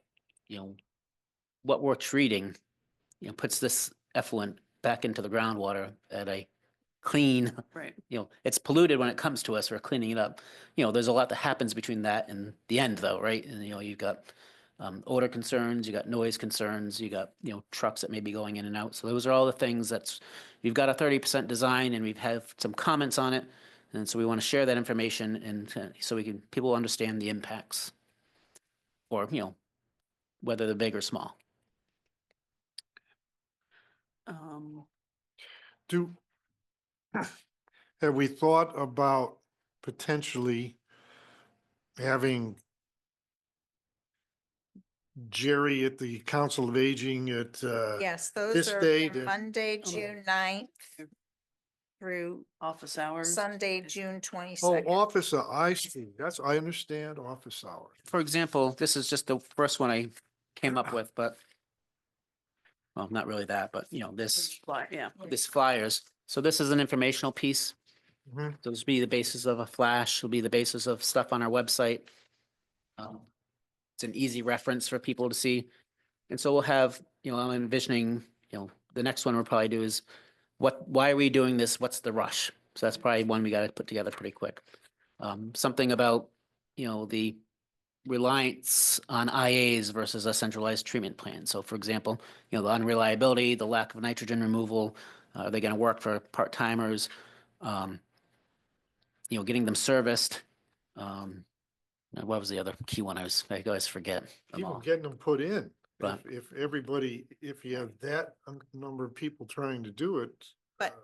what we're treating, puts this effluent back into the groundwater at a clean, right, it's polluted when it comes to us, we're cleaning it up. There's a lot that happens between that and the end though, right? And, you've got odor concerns, you got noise concerns, you got, trucks that may be going in and out. So those are all the things we've got a 30% design and we've had some comments on it. And so we want to share that information and so people understand the impacts. Or, whether they're big or small. do, have we thought about potentially having Jerry at the Council of Aging at, Yes, this those are date from and- Monday, Oh. June 9th through office hours. Sunday, June oh, 22nd. office, I see, I understand office hours. For example, this is just the first one I came up with, but, well, not really that, but, Yeah, this flyers. So this is an informational piece. Mhm. Those will be the basis of a flash, will be the basis of stuff on our website. It's an easy reference for people to see. And so we'll have, I'm envisioning, the next one we'll probably do is why are we doing this? What's the rush? So that's probably one we got to put together pretty quick. Something about, the reliance on IAs versus a centralized treatment plan. So for example, the unreliability, the lack of nitrogen removal, are they going to work for part-timers? Getting them serviced. What was the other key one? I always forget them Even all. getting them put in. Right. If everybody, if you have that number of people trying to do it. But,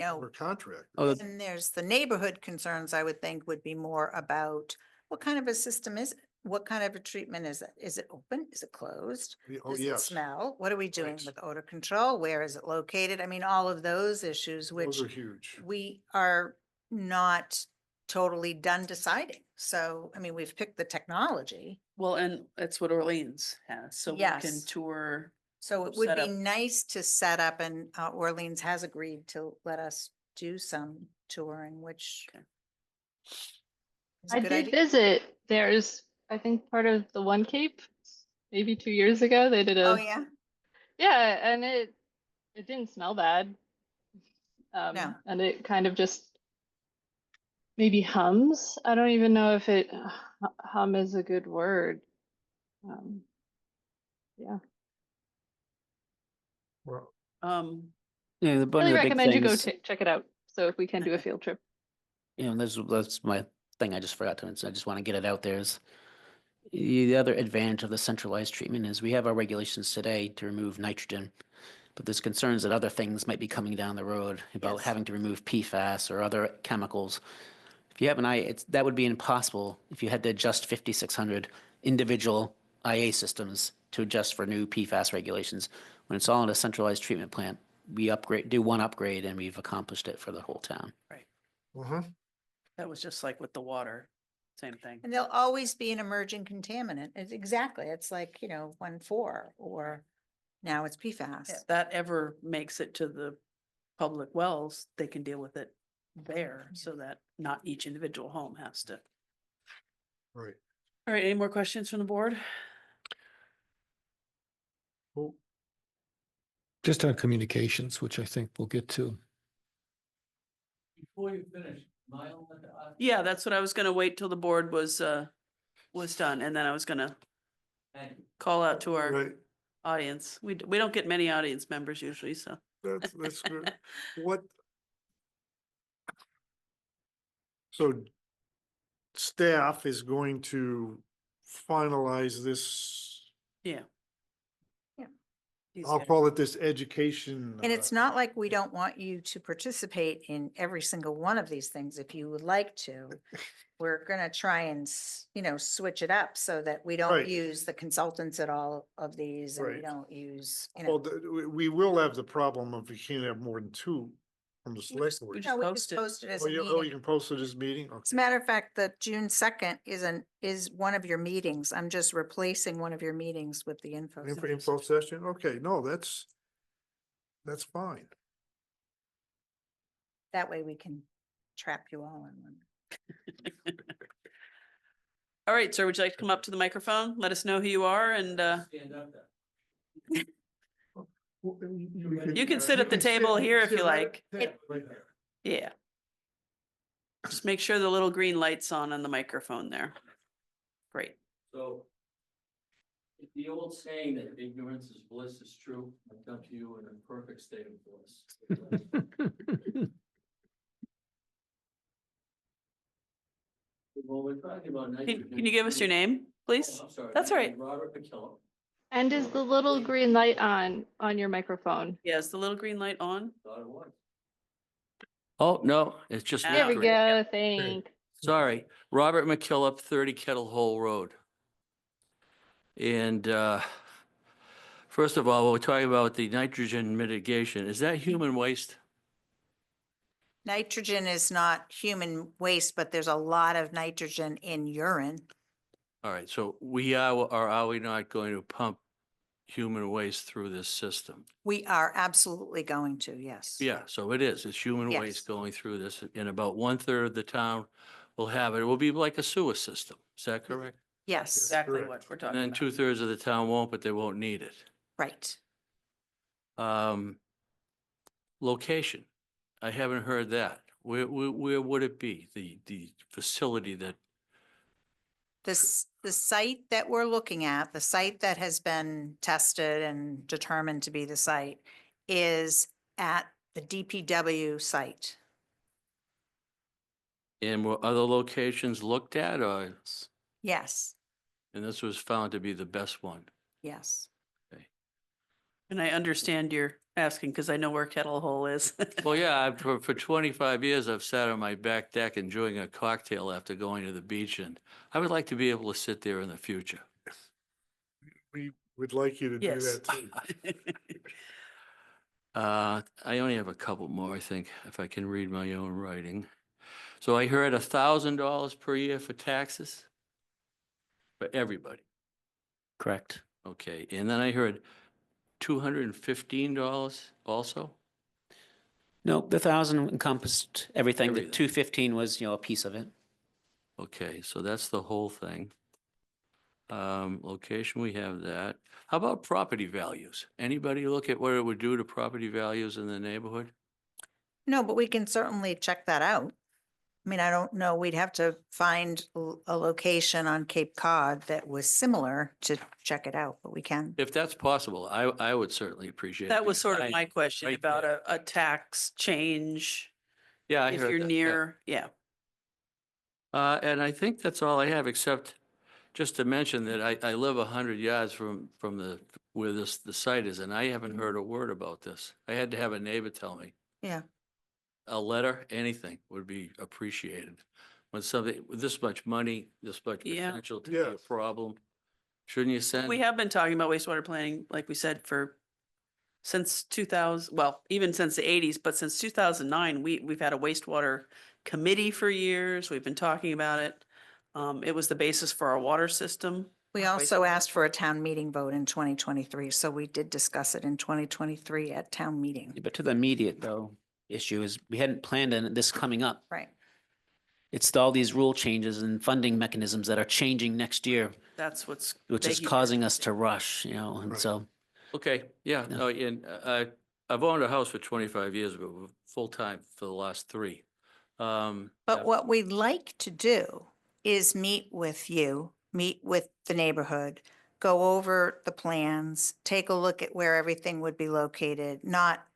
Or contract. Oh, and there's the neighborhood concerns I would think would be more about what kind of a system is it? What kind of a treatment is it? Is it open? Is it closed? Oh, Does it yes. smell? What are we doing Right. with odor control? Where is it located? I mean, all of those issues, which Those are huge. we are not totally done deciding. So, I mean, we've picked the technology. well, and that's what Orleans has, so we can Yes. tour. So it would Set be up. nice to set up, and Orleans has agreed to let us do some touring, which Okay. is a I good did idea. visit. There's, I think, part of the One Cape, maybe 2 years ago, they did Oh, a, yeah? yeah, and It didn't smell bad. No. And it kind of just maybe hums. I don't even know if it hum is a good word. Yeah. Well, Yeah, one of Really the big recommend you go things, check it out. So if we can do a field trip. that's my thing I just forgot to mention. I just want to get it out there is the other advantage of the centralized treatment is we have our regulations today to remove nitrogen, but there's concerns that other things might be coming down the road about Yes. having to remove PFAS or other chemicals. If you have an that would be impossible if you had to adjust 5,600 individual IA systems to adjust for new PFAS regulations. When it's all in a centralized treatment plant, we do one upgrade and we've accomplished it for the whole town. Right. mhm. That was just like with the water, same thing. And there'll always be an emerging contaminant. Exactly. It's like, 1,4 or now it's PFAS. If that ever makes it to the public wells, they can deal with it there so that not each individual home has to. Right. All right, any more questions from the board? Well, Just on communications, which I think we'll get to. Before you finish, Yeah, that's what I was gonna wait till the board was done, and then I was gonna call out to our right, audience. We don't get many audience members usually, so. that's good. What? So staff is going to finalize this, Yeah. Yeah. These I'll guys. call it this education. And it's not like we don't want you to participate in every single one of these things if you would like to. We're gonna try and, switch it up so that we don't Right. use the consultants at all of these and we Right. don't use, Well, we will have the problem of we can't have more than two from the select we board. just we post just it. post it as Oh, a you meeting. can post it as meeting? As a Okay. matter of fact, the June 2nd is one of your meetings. I'm just replacing one of your meetings with the info. Info session? Okay, no, that's fine. That way we can trap you all in one. All right, sir, would you like to come up to the microphone? Let us know who you are and stand up there. you can sit at the table here if you like. Right there. Yeah. Just make sure the little green light's on the microphone there. Great. So if the old saying that ignorance is bliss is true, I've come to you in a perfect state of bliss. Well, we're talking about nitrogen. Can you give us your name, please? Oh, I'm sorry. That's all right. Robert McKillop. And is the little green light on your microphone? Yeah, is the little green light on? Thought it was. Oh, no, it's just. Ah, There we great. go, thanks. Sorry, Robert McKillop, 30 Kettle Hole Road. And first of all, we're talking about the nitrogen mitigation. Is that human waste? Nitrogen is not human waste, but there's a lot of nitrogen in urine. All right, so we are, or are we not going to pump human waste through this system? We are absolutely going to, yes. Yeah, so it is. It's human Yes. waste going through this. And about 1/3 of the town will have it. It will be like a sewer system. Is that correct? Yes, Exactly Correct. what we're And talking then about. 2/3 of the town won't, but they won't need it. right. Location. I haven't heard that. Where would it be? The facility that, The site that we're looking at, the site that has been tested and determined to be the site is at the DPW site. and were other locations looked at, or, Yes, and this was found to be the best one? yes. And I understand you're asking because I know where Kettle Hole is. Well, yeah, for 25 years, I've sat on my back deck enjoying a cocktail after going to the beach, and I would like to be able to sit there in the future. We would like you to do Yes. that too. I only have a couple more, I think, if I can read my own writing. So I heard $1,000 per year for taxes for everybody. Correct. Okay, and then I heard $215 also? No, the 1,000 encompassed everything. The Everything. 215 was, a piece of it. Okay, so that's the whole thing. Location, we have that. How about property values? Anybody look at what it would do to property values in the neighborhood? No, but we can certainly check that out. I mean, I don't know, we'd have to find a location on Cape Cod that was similar to check it out, but we can. If that's possible, I would certainly appreciate it. That was because sort of I- my question right about there. a tax change. Yeah, I If heard you're that, yeah. near, yeah. And I think that's all I have, except just to mention that I live 100 yards from where the site is, and I haven't heard a word about this. I had to have a neighbor tell me. Yeah. A letter, anything would be appreciated. When something, with this much money, this much Yeah. potential to be a Yes. problem, shouldn't you send? We have been talking about wastewater planning, like we said, since 2000, well, even since the 80s, but since 2009, we've had a wastewater committee for years. We've been talking about it. It was the basis for our water system. We also asked for a town meeting vote in 2023, so we did discuss it in 2023 at town meeting. But to the immediate though, issue is we hadn't planned on this coming up. Right. It's all these rule changes and funding mechanisms that are changing next year, That's what's. which is making- causing us to rush, you know, and Right. so. Okay, yeah, Yeah. no, and I've owned a house for 25 years, but full-time for the last 3. But what we'd like to do is meet with you, meet with the neighborhood, go over the plans, take a look at where everything would be located, not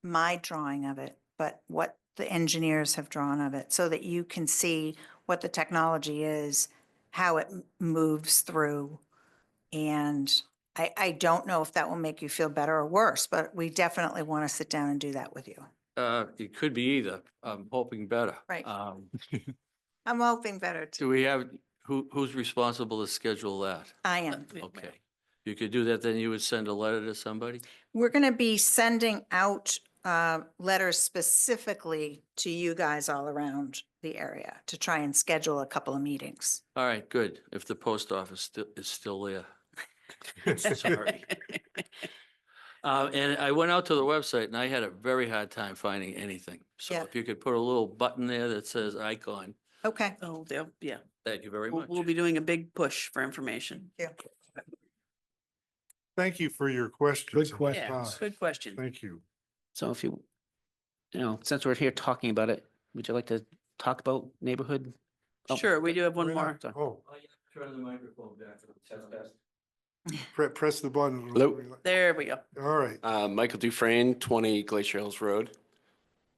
my drawing of it, but what the engineers have drawn of it, so that you can see what the technology is, how it moves through. And I don't know if that will make you feel better or worse, but we definitely want to sit down and do that with you. It could be either. I'm hoping better. Right. I'm hoping better Do too. we have, who's responsible to schedule that? I am. Okay. You could do that, then you would send a letter to somebody? We're going to be sending out letters specifically to you guys all around the area to try and schedule a couple of meetings. All right, good. If the post office is still there. Sorry. And I went out to the website and I had a very hard time finding anything. So Yeah. if you could put a little button there that says icon, Okay. Oh, yeah. thank you very We'll much. be doing a big push for information. Thank you for your questions. Good question. Yeah, good question. Thank you. So if you know, since we're here talking about it, would you like to talk about neighborhood? Oh, Sure, we do have one Why more. not? Sorry. Oh, Turn the microphone back. press the button. Hello? There we go. All right. Michael Dufresne, 20 Glacier Hills Road.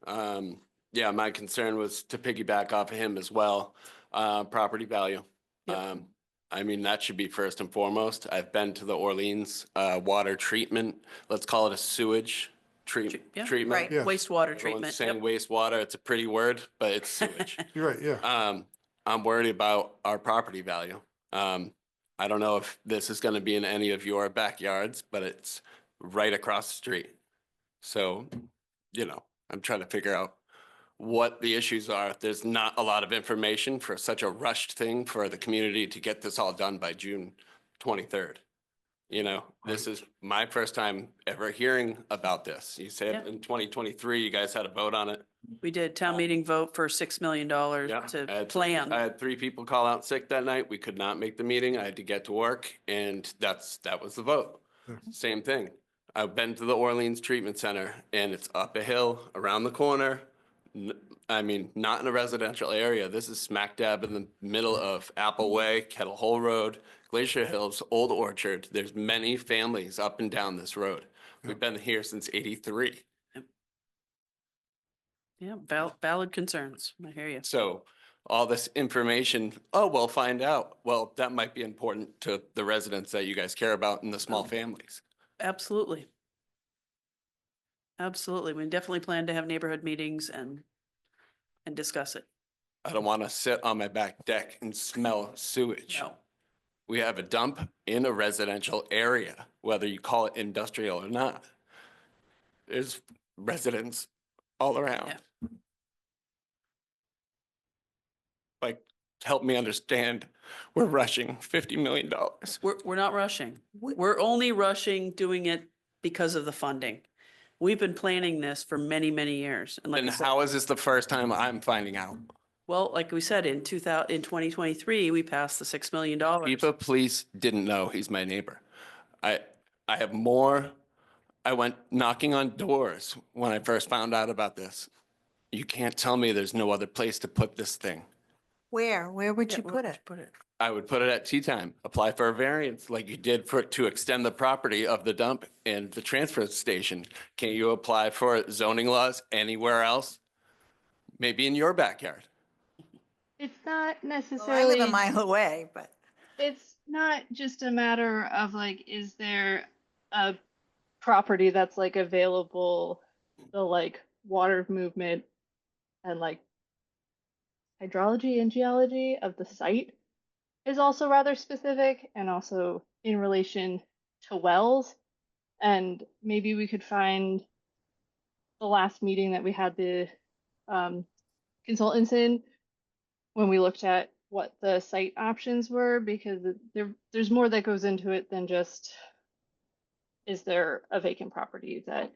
Yeah, my concern was to piggyback off of him as well, property value. Yep. I mean, that should be first and foremost. I've been to the Orleans water treatment, let's call it a sewage Yeah. treatment. Right. Yeah. Wastewater Everyone's treatment. saying Yep. wastewater, it's a pretty word, but it's sewage. You're right, yeah. I'm worried about our property value. I don't know if this is gonna be in any of your backyards, but it's right across the street. So, you know, I'm trying to figure out what the issues are. There's not a lot of information for such a rushed thing for the community to get this all done by June 23rd. You know, this is my first time ever hearing about this. You said Yeah. in 2023, you guys had a vote on it. We did town meeting vote for $6 million Yeah, I to had- plan. I had 3 people call out sick that night. We could not make the meeting. I had to get to work and that was the vote. Yeah. Same thing. I've been to the Orleans Treatment Center and it's up a hill around the corner. I mean, not in a residential area. This is smack dab in the middle of Apple Way, Kettle Hole Road, Glacier Hills, Old Orchard. There's many families up and down this road. We've been here since '83. Yeah, valid concerns. I hear you. So all this information, oh, we'll find out. Well, that might be important to the residents that you guys care about and the small families. Absolutely. Absolutely. We definitely plan to have neighborhood meetings and discuss it. I don't want to sit on my back deck and smell sewage. No. We have a dump in a residential area, whether you call it industrial or not. There's residents all around. Yeah. Like, help me understand, we're rushing $50 million. We're not rushing. We- We're only rushing doing it because of the funding. We've been planning this for many, many years. And like I And said, how is this the first time I'm finding out? Well, like we said, in 2023, we passed the $6 million. Chief of Police didn't know he's my neighbor. I, I have more, I went knocking on doors when I first found out about this. You can't tell me there's no other place to put this thing. Where would Yeah, you where put would it? you Put it. I would put it at tea time, apply for a variance like you did to extend the property of the dump and the transfer station. Can't you apply for zoning laws anywhere else? Maybe in your backyard. It's not Well, I necessarily. live a mile away, but It's not just a matter of like, is there a property that's like available, the like water movement and like hydrology and geology of the site is also rather specific, and also in relation to wells. And maybe we could find the last meeting that we had the consultants in, when we looked at what the site options were, because there's more that goes into it than just, is there a vacant property that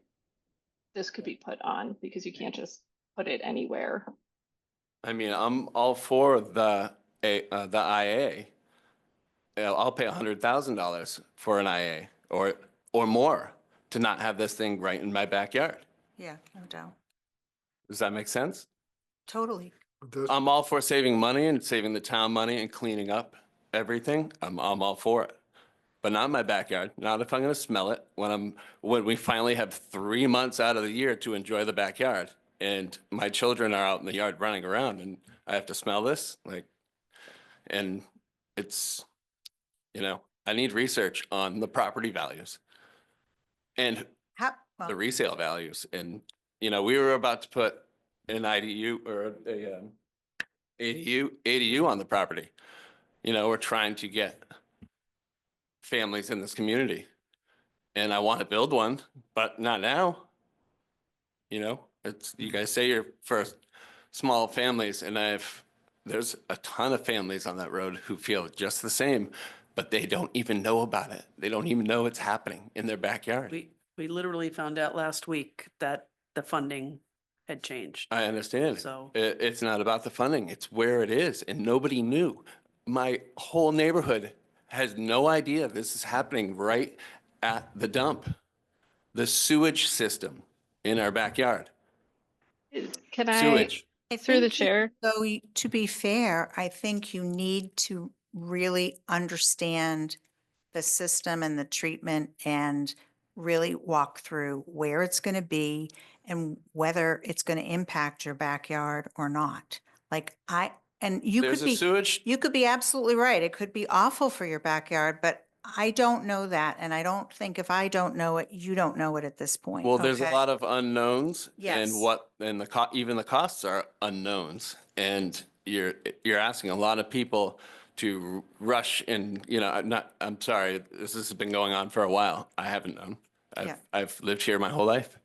this could be put on, because you can't just put it anywhere. I mean, I'm all for the IA. I'll pay $100,000 for an IA or more to not have this thing right in my backyard. yeah, no doubt. Does that make sense? Totally. I'm all for saving money and saving the town money and cleaning up everything. I'm all for it. But not in my backyard, not if I'm gonna smell it when we finally have 3 months out of the year to enjoy the backyard. And my children are out in the yard running around and I have to smell this, and it's, I need research on the property values and How, the well, resale values. And, we were about to put an IDU or ADU on the property. We're trying to get families in this community. And I want to build one, but not now. You guys say you're for small families, and there's a ton of families on that road who feel just the same, but they don't even know about it. They don't even know it's happening in their backyard. We literally found out last week that the funding had changed. I understand. So- It's not about the funding. It's where it is, and nobody knew. My whole neighborhood has no idea this is happening right at the dump, the sewage system in our backyard. Can I, Sewage. through the think you- chair, So to be fair, I think you need to really understand the system and the treatment and really walk through where it's going to be and whether it's going to impact your backyard or not. And you There's could a be, sewage, you could be absolutely right. It could be awful for your backyard, but I don't know that. And I don't think if I don't know it, you don't know it at this point. well, there's a okay? lot of unknowns Yes. and even the costs are unknowns. And you're asking a lot of people to rush and, I'm sorry, this has been going on for a while. I haven't known. Yeah. I've lived here my whole life.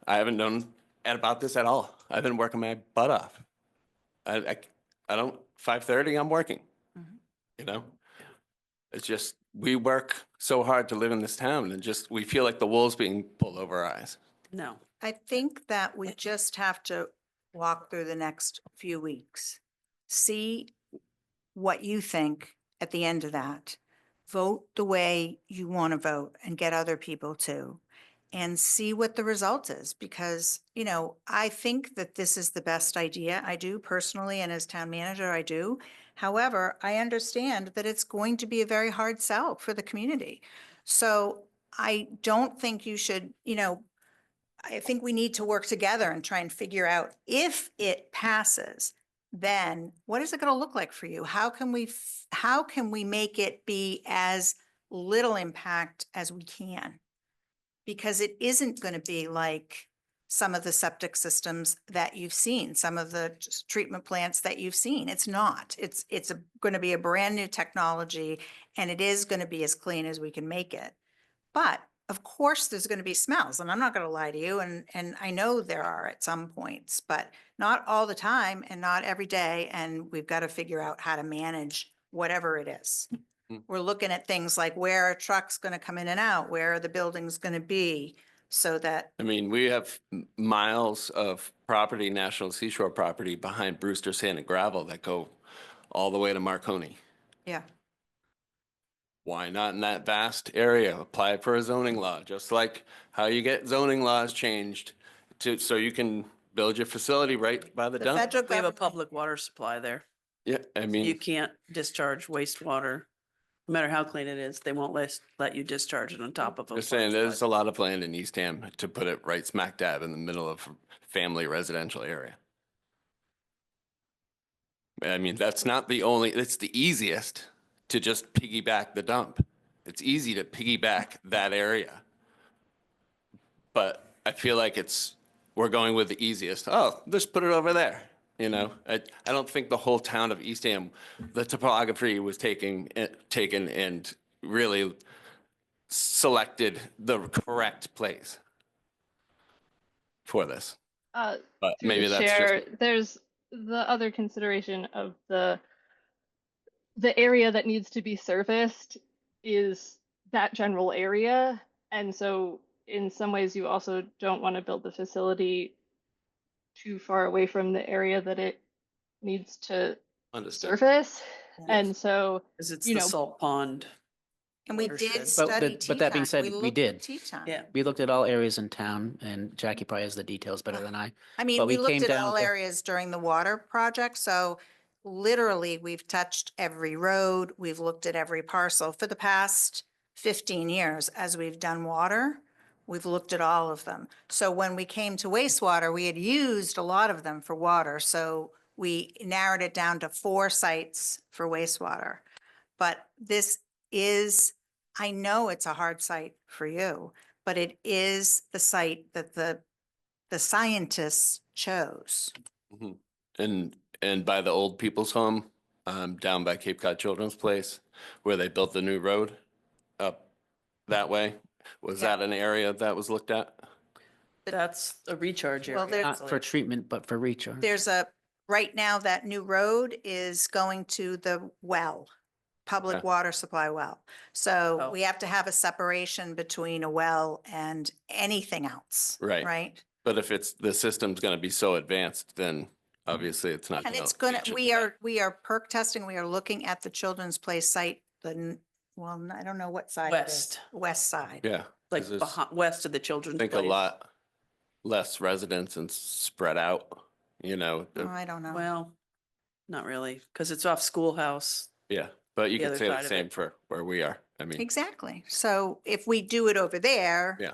I haven't known about this at all. I've been working my butt off. I don't, 5:30, I'm working, It's just, we work so hard to live in this town and we feel like the wool's being pulled over our eyes. No. I think that we just have to walk through the next few weeks. See what you think at the end of that. Vote the way you want to vote and get other people to. And see what the result is, because, I think that this is the best idea. I do personally, and as town manager, I do. However, I understand that it's going to be a very hard sell for the community. So I don't think you should, I think we need to work together and try and figure out if it passes, then what is it going to look like for you? How can we make it be as little impact as we can? Because it isn't going to be like some of the septic systems that you've seen, some of the treatment plants that you've seen. It's not. It's going to be a brand new technology, and it is going to be as clean as we can make it. But of course, there's going to be smells, and I'm not going to lie to you. And I know there are at some points, but not all the time and not every day. And we've got to figure out how to manage whatever it is. We're looking at things like where are trucks going to come in and out? Where are the buildings going to be? So that, I mean, we have miles of property, National Seashore property behind Brewster Sand and Gravel that go all the way to Marconi. Yeah. Why not in that vast area? Apply for a zoning law, just like how you get zoning laws changed to, so you can build your facility right by the The dump. federal We have a government, public water supply there. Yeah, I You mean, can't discharge wastewater, no matter how clean it is. They won't let you discharge it on top of a. just saying, water there's a supply. lot of land in Eastham to put it right smack dab in the middle of family residential area. I mean, that's not the only, it's the easiest to just piggyback the dump. It's easy to piggyback that area. But I feel like we're going with the easiest. Oh, just put it over there. You know, I don't think the whole town of Eastham, the topography was taken and really selected the correct place for this. But Through maybe the that's chair, just, there's the other consideration of the area that needs to be serviced is that general area. And so in some ways, you also don't want to build the facility too far away from the area that it needs to understood. surface. Yeah. And so, Cause it's you the know, salt pond. and we watershed. did But- study but that being Teton. said, we looked did. at Teton. Yeah. We looked at all areas in town, and Jackie probably has the details better than I. I mean, But we we looked came at down all to- areas during the water project, so literally we've touched every road, we've looked at every parcel for the past 15 years as we've done water. We've looked at all of them. So when we came to wastewater, we had used a lot of them for water, so we narrowed it down to 4 sites for wastewater. But this is, I know it's a hard site for you, but it is the site that the scientists chose. And by the old people's home, down by Cape Cod Children's Place, where they built the new road up that way, was Yeah. that an area that was looked at? That's a recharge Well, area. there's- Not for treatment, but for recharge. There's right now that new road is going to the well, public Okay. water supply well. So Oh. we have to have a separation between a well and anything else. Right. Right? But if the system's gonna be so advanced, then obviously it's not And gonna. it's gonna, leach into we that. are perk testing, we are looking at the Children's Place site, well, I don't know what side it is. West. West side. Yeah. 'cause Like there's, behind, west of the I children's think a place. lot less residents and spread out, you know, Oh, I don't know. Well, not really, because it's off Schoolhouse. yeah. But you the could other say side the of same it. for where we are. I mean, Exactly. So if we do it over there. Yeah.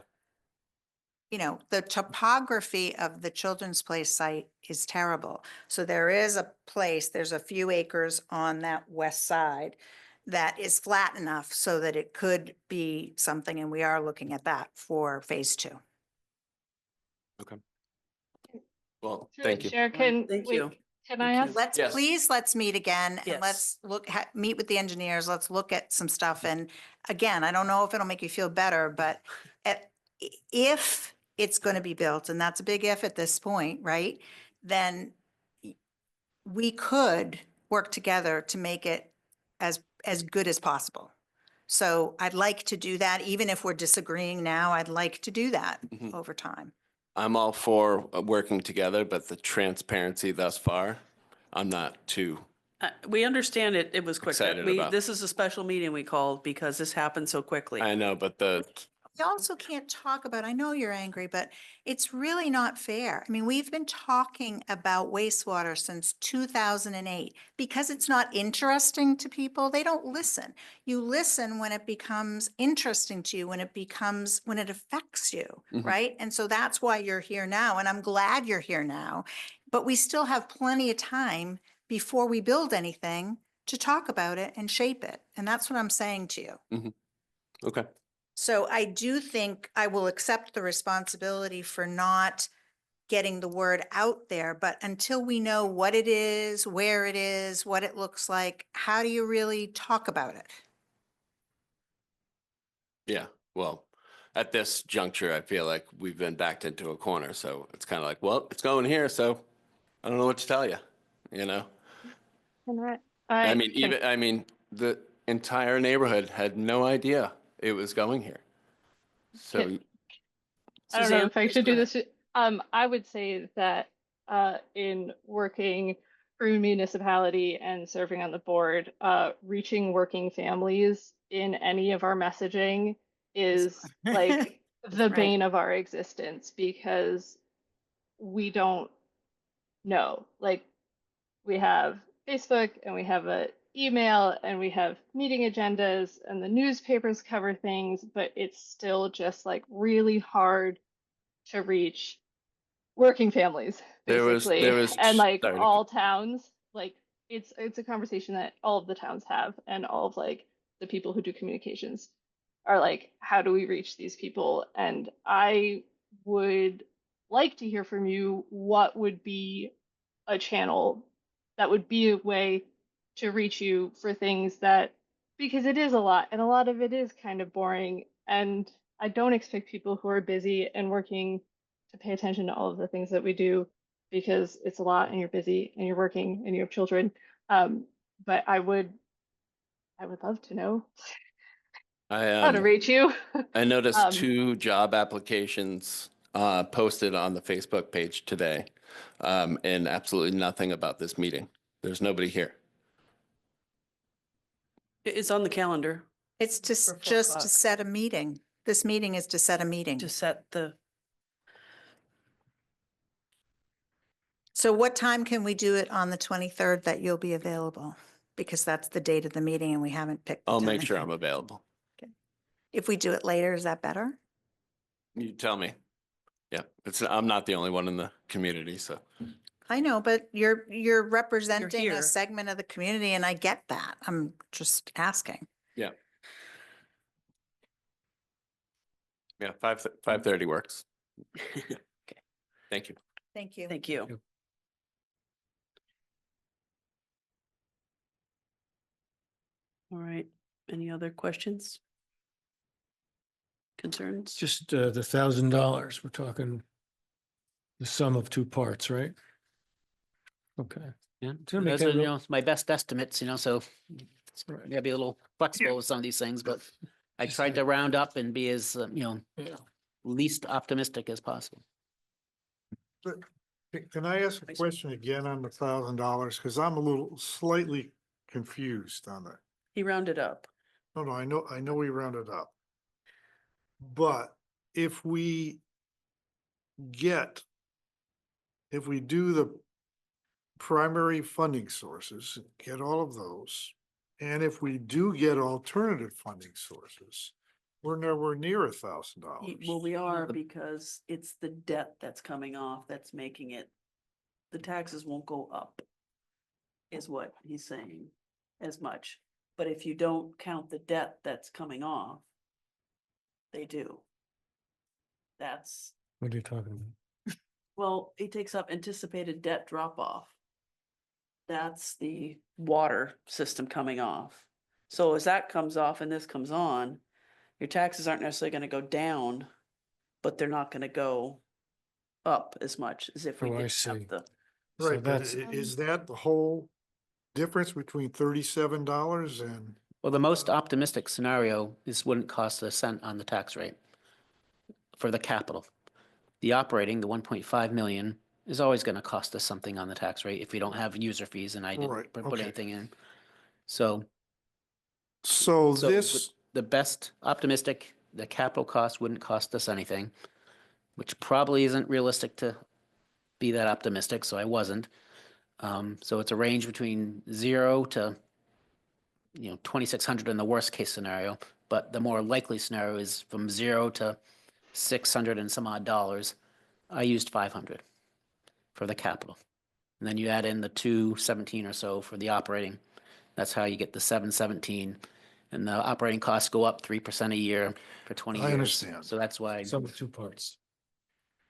You know, the topography of the Children's Place site is terrible. So there is a place, there's a few acres on that west side that is flat enough so that it could be something, and we are looking at that for phase 2. well, through thank the you. chair, can, Thank wait, you. can Thank I you. ask? Yes. Let's meet again and Yes. let's meet with the engineers. Let's look at some stuff. And again, I don't know if it'll make you feel better, but if it's going to be built, and that's a big if at this point, right? Then we could work together to make it as good as possible. So I'd like to do that, even if we're disagreeing now, I'd like to do that Mhm. over time. I'm all for working together, but the transparency thus far, I'm not too. We understand it, it was quick. Excited We, about. this is a special meeting we called because this happened so quickly. I know, but We also can't talk about, I know you're angry, but it's really not fair. I mean, we've been talking about wastewater since 2008. Because it's not interesting to people, they don't listen. You listen when it becomes interesting to you, when it affects you, Mhm. right? And so that's why you're here now, and I'm glad you're here now. But we still have plenty of time before we build anything to talk about it and shape it. And that's what I'm saying to you. okay. So I do think I will accept the responsibility for not getting the word out there, but until we know what it is, where it is, what it looks like, how do you really talk about it? Yeah. Well, at this juncture, I feel like we've been backed into a corner. So it's kind of like, well, it's going here. So I don't know what to tell you, you know? I mean, the entire neighborhood had no idea it was going here. So I don't know Suzanne, if I please should go do ahead. this. I would say that in working for a municipality and serving on the board, reaching working families in any of our messaging is like the right. bane of our existence because we don't know. Like we have Facebook and we have a email and we have meeting agendas and the newspapers cover things, but it's still just like really hard to reach working families basically there was, and like sorry to all towns. Like it's a conversation that all of the towns have and all of like the people who do communications are like, how do we reach these people? And I would like to hear from you what would be a channel that would be a way to reach you for things that, because it is a lot and a lot of it is kind of boring. And I don't expect people who are busy and working to pay attention to all of the things that we do because it's a lot and you're busy and you're working and you have children. But I would love to know I how to reach you. I noticed Um, 2 job applications posted on the Facebook page today, and absolutely nothing about this meeting. There's nobody here. It's on the calendar It's For just, 4 just to o'clock. set a meeting. This meeting is to set a meeting. to set the, So what time can we do it on the 23rd that you'll be available? Because that's the date of the meeting and we haven't picked the I'll make time. sure I'm available. If we do it later, is that better? You tell me. Yeah, I'm not the only one in the community, so. I know, but you're representing here. a segment of the community and I get that. I'm just asking. Yeah. Yeah, 5:30 works. Thank you. Thank you. thank you. All right, any other questions? Concerns? Just the $1,000, we're talking the sum of 2 parts, right? Okay. Yeah, It's gonna make those are, that real- it's my best estimates, so Right. gotta be a little flexible with some of these things, but I Just tried like- to round up and be as, Yeah. least optimistic as possible. But can I ask a question again on the $1,000? Because I'm a little slightly confused on that. He rounded up. No, I know we rounded up. But if we do the primary funding sources, get all of those, and if we do get alternative funding sources, we're nowhere near $1,000. Well, we are the- because it's the debt that's coming off that's making it, the taxes won't go up, is what he's saying, as much. But if you don't count the debt that's coming off, they do. That's, What are you talking about? well, he takes up anticipated debt drop off. That's the water system coming off. So as that comes off and this comes on, your taxes aren't necessarily gonna go down, but they're not gonna go up as much as if we Oh, I didn't see. have the. So Right, but that's, is that the whole difference between $37 and? Well, the most optimistic scenario is wouldn't cost a cent on the tax rate for the capital. The operating, the 1.5 million, is always going to cost us something on the tax rate if we don't have user fees and I Right, didn't put okay. anything in. So, So so this, the best optimistic, the capital cost wouldn't cost us anything, which probably isn't realistic to be that optimistic, so I wasn't. So it's a range between 0 to 2,600 in the worst case scenario, but the more likely scenario is from 0 to 600 and some odd dollars. I used 500 for the capital. And then you add in the 217 or so for the operating. That's how you get the 717. And the operating costs go up 3% a year for 20 I years. understand. So that's why. sum of 2 parts.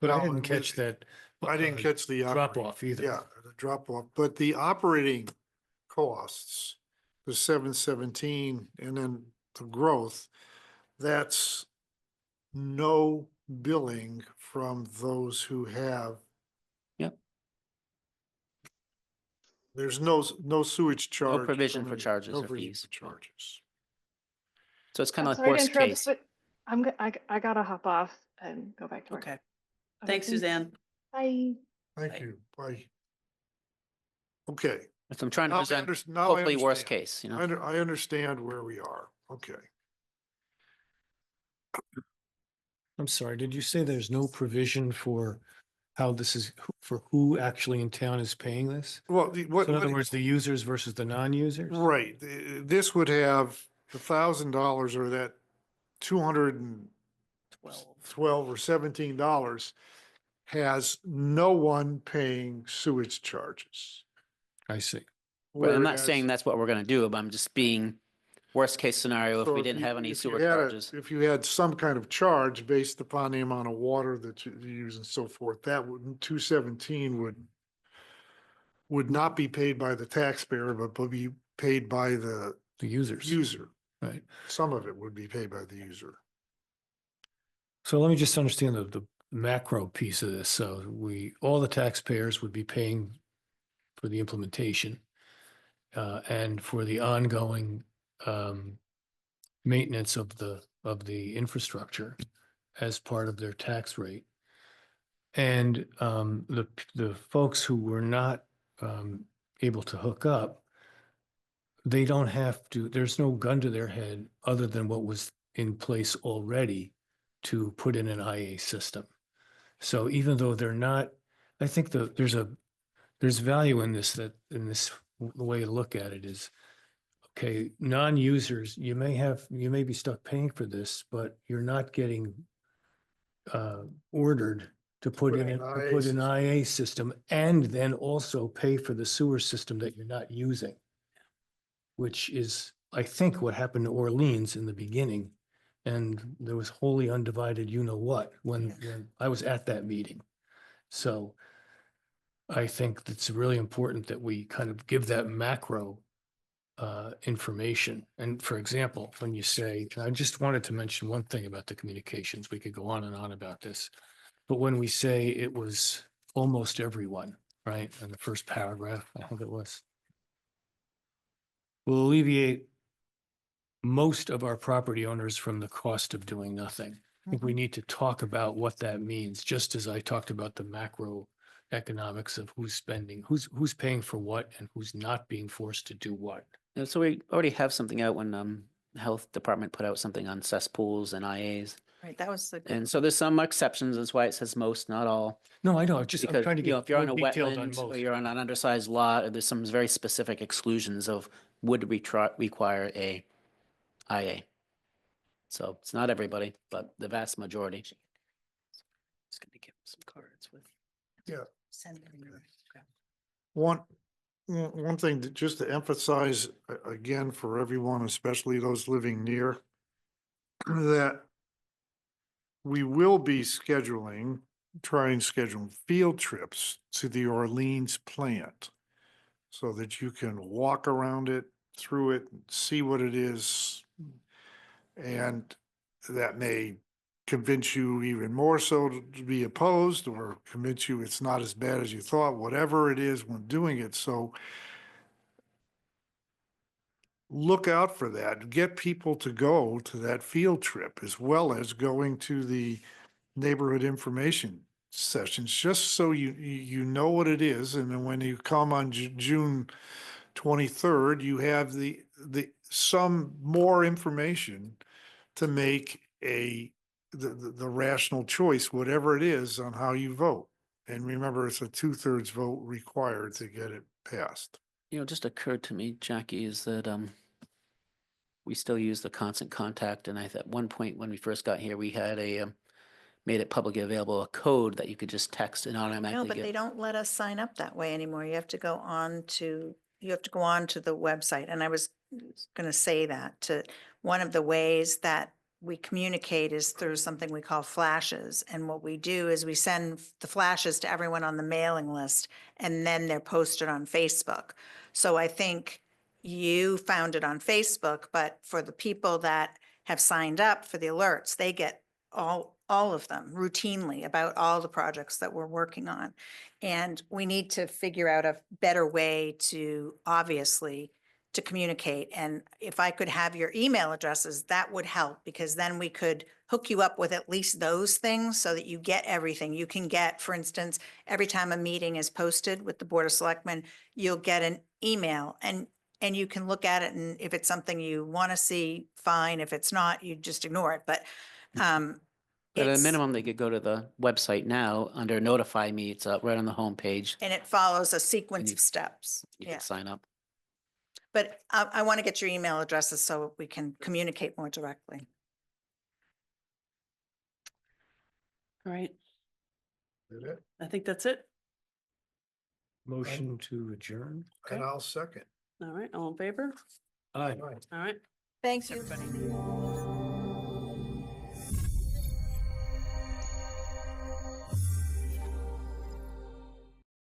But I No, didn't it catch was- that. I didn't catch the Drop operating- off either. Yeah, the drop off, but the operating costs, the 717, and then the growth, that's no billing from those who have. Yep. There's no sewage charge. provision from for any- charges no or provision fees. for Charges. So it's kind I'm of like sorry to worst interrupt, case. but I gotta hop off and go back to work. Okay, Okay, thanks, Suzanne. Bye. Thank you. Bye. Okay. So I'm trying to Now I present now I hopefully worst understand. case, you know? I understand where we are. Okay. I'm sorry, did you say there's no provision for how this is, for who actually in town is paying this? Well, So in other words, the users versus the non-users? right, this would have $1,000 or that 212 or $17 has no one paying sewage charges. I see. Right, I'm not Whereas- saying that's what we're gonna do, but I'm just being worst case scenario if so we didn't you- have any if you sewer had a- charges. If you had some kind of charge based upon the amount of water that you use and so forth, that would, 217 would not be paid by the taxpayer, but would be paid by the The users, user. right? Some of it would be paid by the user. So let me just understand the macro piece of this. So all the taxpayers would be paying for the implementation and for the ongoing maintenance of the infrastructure as part of their tax rate. And the folks who were not able to hook up, they don't have to, there's no gun to their head other than what was in place already to put in an IA system. So even though they're not, I think there's value in this, the way to look at it is, okay, non-users, you may be stuck paying for this, but you're not getting ordered to put in an IA system and then also pay for the sewer system that you're not using, which is, I think, what happened to Orleans in the beginning. And there was wholly undivided, you know what, when I was at that meeting. So I think it's really important that we kind of give that macro information. And for example, when you say, and I just wanted to mention one thing about the communications, we could go on and on about this. But when we say it was almost everyone, right, in the first paragraph, I think it was, will alleviate most of our property owners from the cost of doing nothing. I think we need to talk about what that means, just as I talked about the macro economics of who's spending, who's paying for what and who's not being forced to do what. And so we already have something out when the health department put out something on cesspools and IAs. Right, that was the good. And so there's some exceptions. That's why it says most, not all. No, I know, I'm Because, trying to you know, get if you're on more a detailed on wetland or most. you're on an undersized lot, there's some very specific exclusions of would require a IA. So it's not everybody, but the vast majority. Just gonna give some cards with. Send it in. One thing just to emphasize again for everyone, especially those living near, that we will be trying to schedule field trips to the Orleans plant so that you can walk around it, through it, see what it is. And that may convince you even more so to be opposed or convince you it's not as bad as you thought, whatever it is when doing it. So look out for that. Get people to go to that field trip as well as going to the neighborhood information sessions, just so you know what it is. And then when you come on June 23rd, you have some more information to make the rational choice, whatever it is, on how you vote. And remember, it's a 2/3 vote required to get it passed. You know, just occurred to me, Jackie, is that we still use the constant contact, and at one point when we first got here, we had made it publicly available a code that you could just text and No, automatically but they get. don't let us sign up that way anymore. You have to go on to the website. And I was going to say that one of the ways that we communicate is through something we call flashes. And what we do is we send the flashes to everyone on the mailing list, and then they're posted on Facebook. So I think you found it on Facebook, but for the people that have signed up for the alerts, they get all of them routinely about all the projects that we're working on. And we need to figure out a better way to communicate. And if I could have your email addresses, that would help, because then we could hook you up with at least those things so that you get everything. You can get, for instance, every time a meeting is posted with the Board of Selectmen, you'll get an email and you can look at it, and if it's something you want to see, fine. If it's not, you just ignore it. But But at a it's- minimum, they could go to the website now under notify me. It's right on the homepage. and it follows a sequence you- of steps. You Yeah. can sign up. But I want to get your email addresses so we can communicate more directly. All right, Did it? I think that's it. Motion to adjourn? Okay. And I'll second. All right, all in favor? Aye. All right, Thank you. everybody.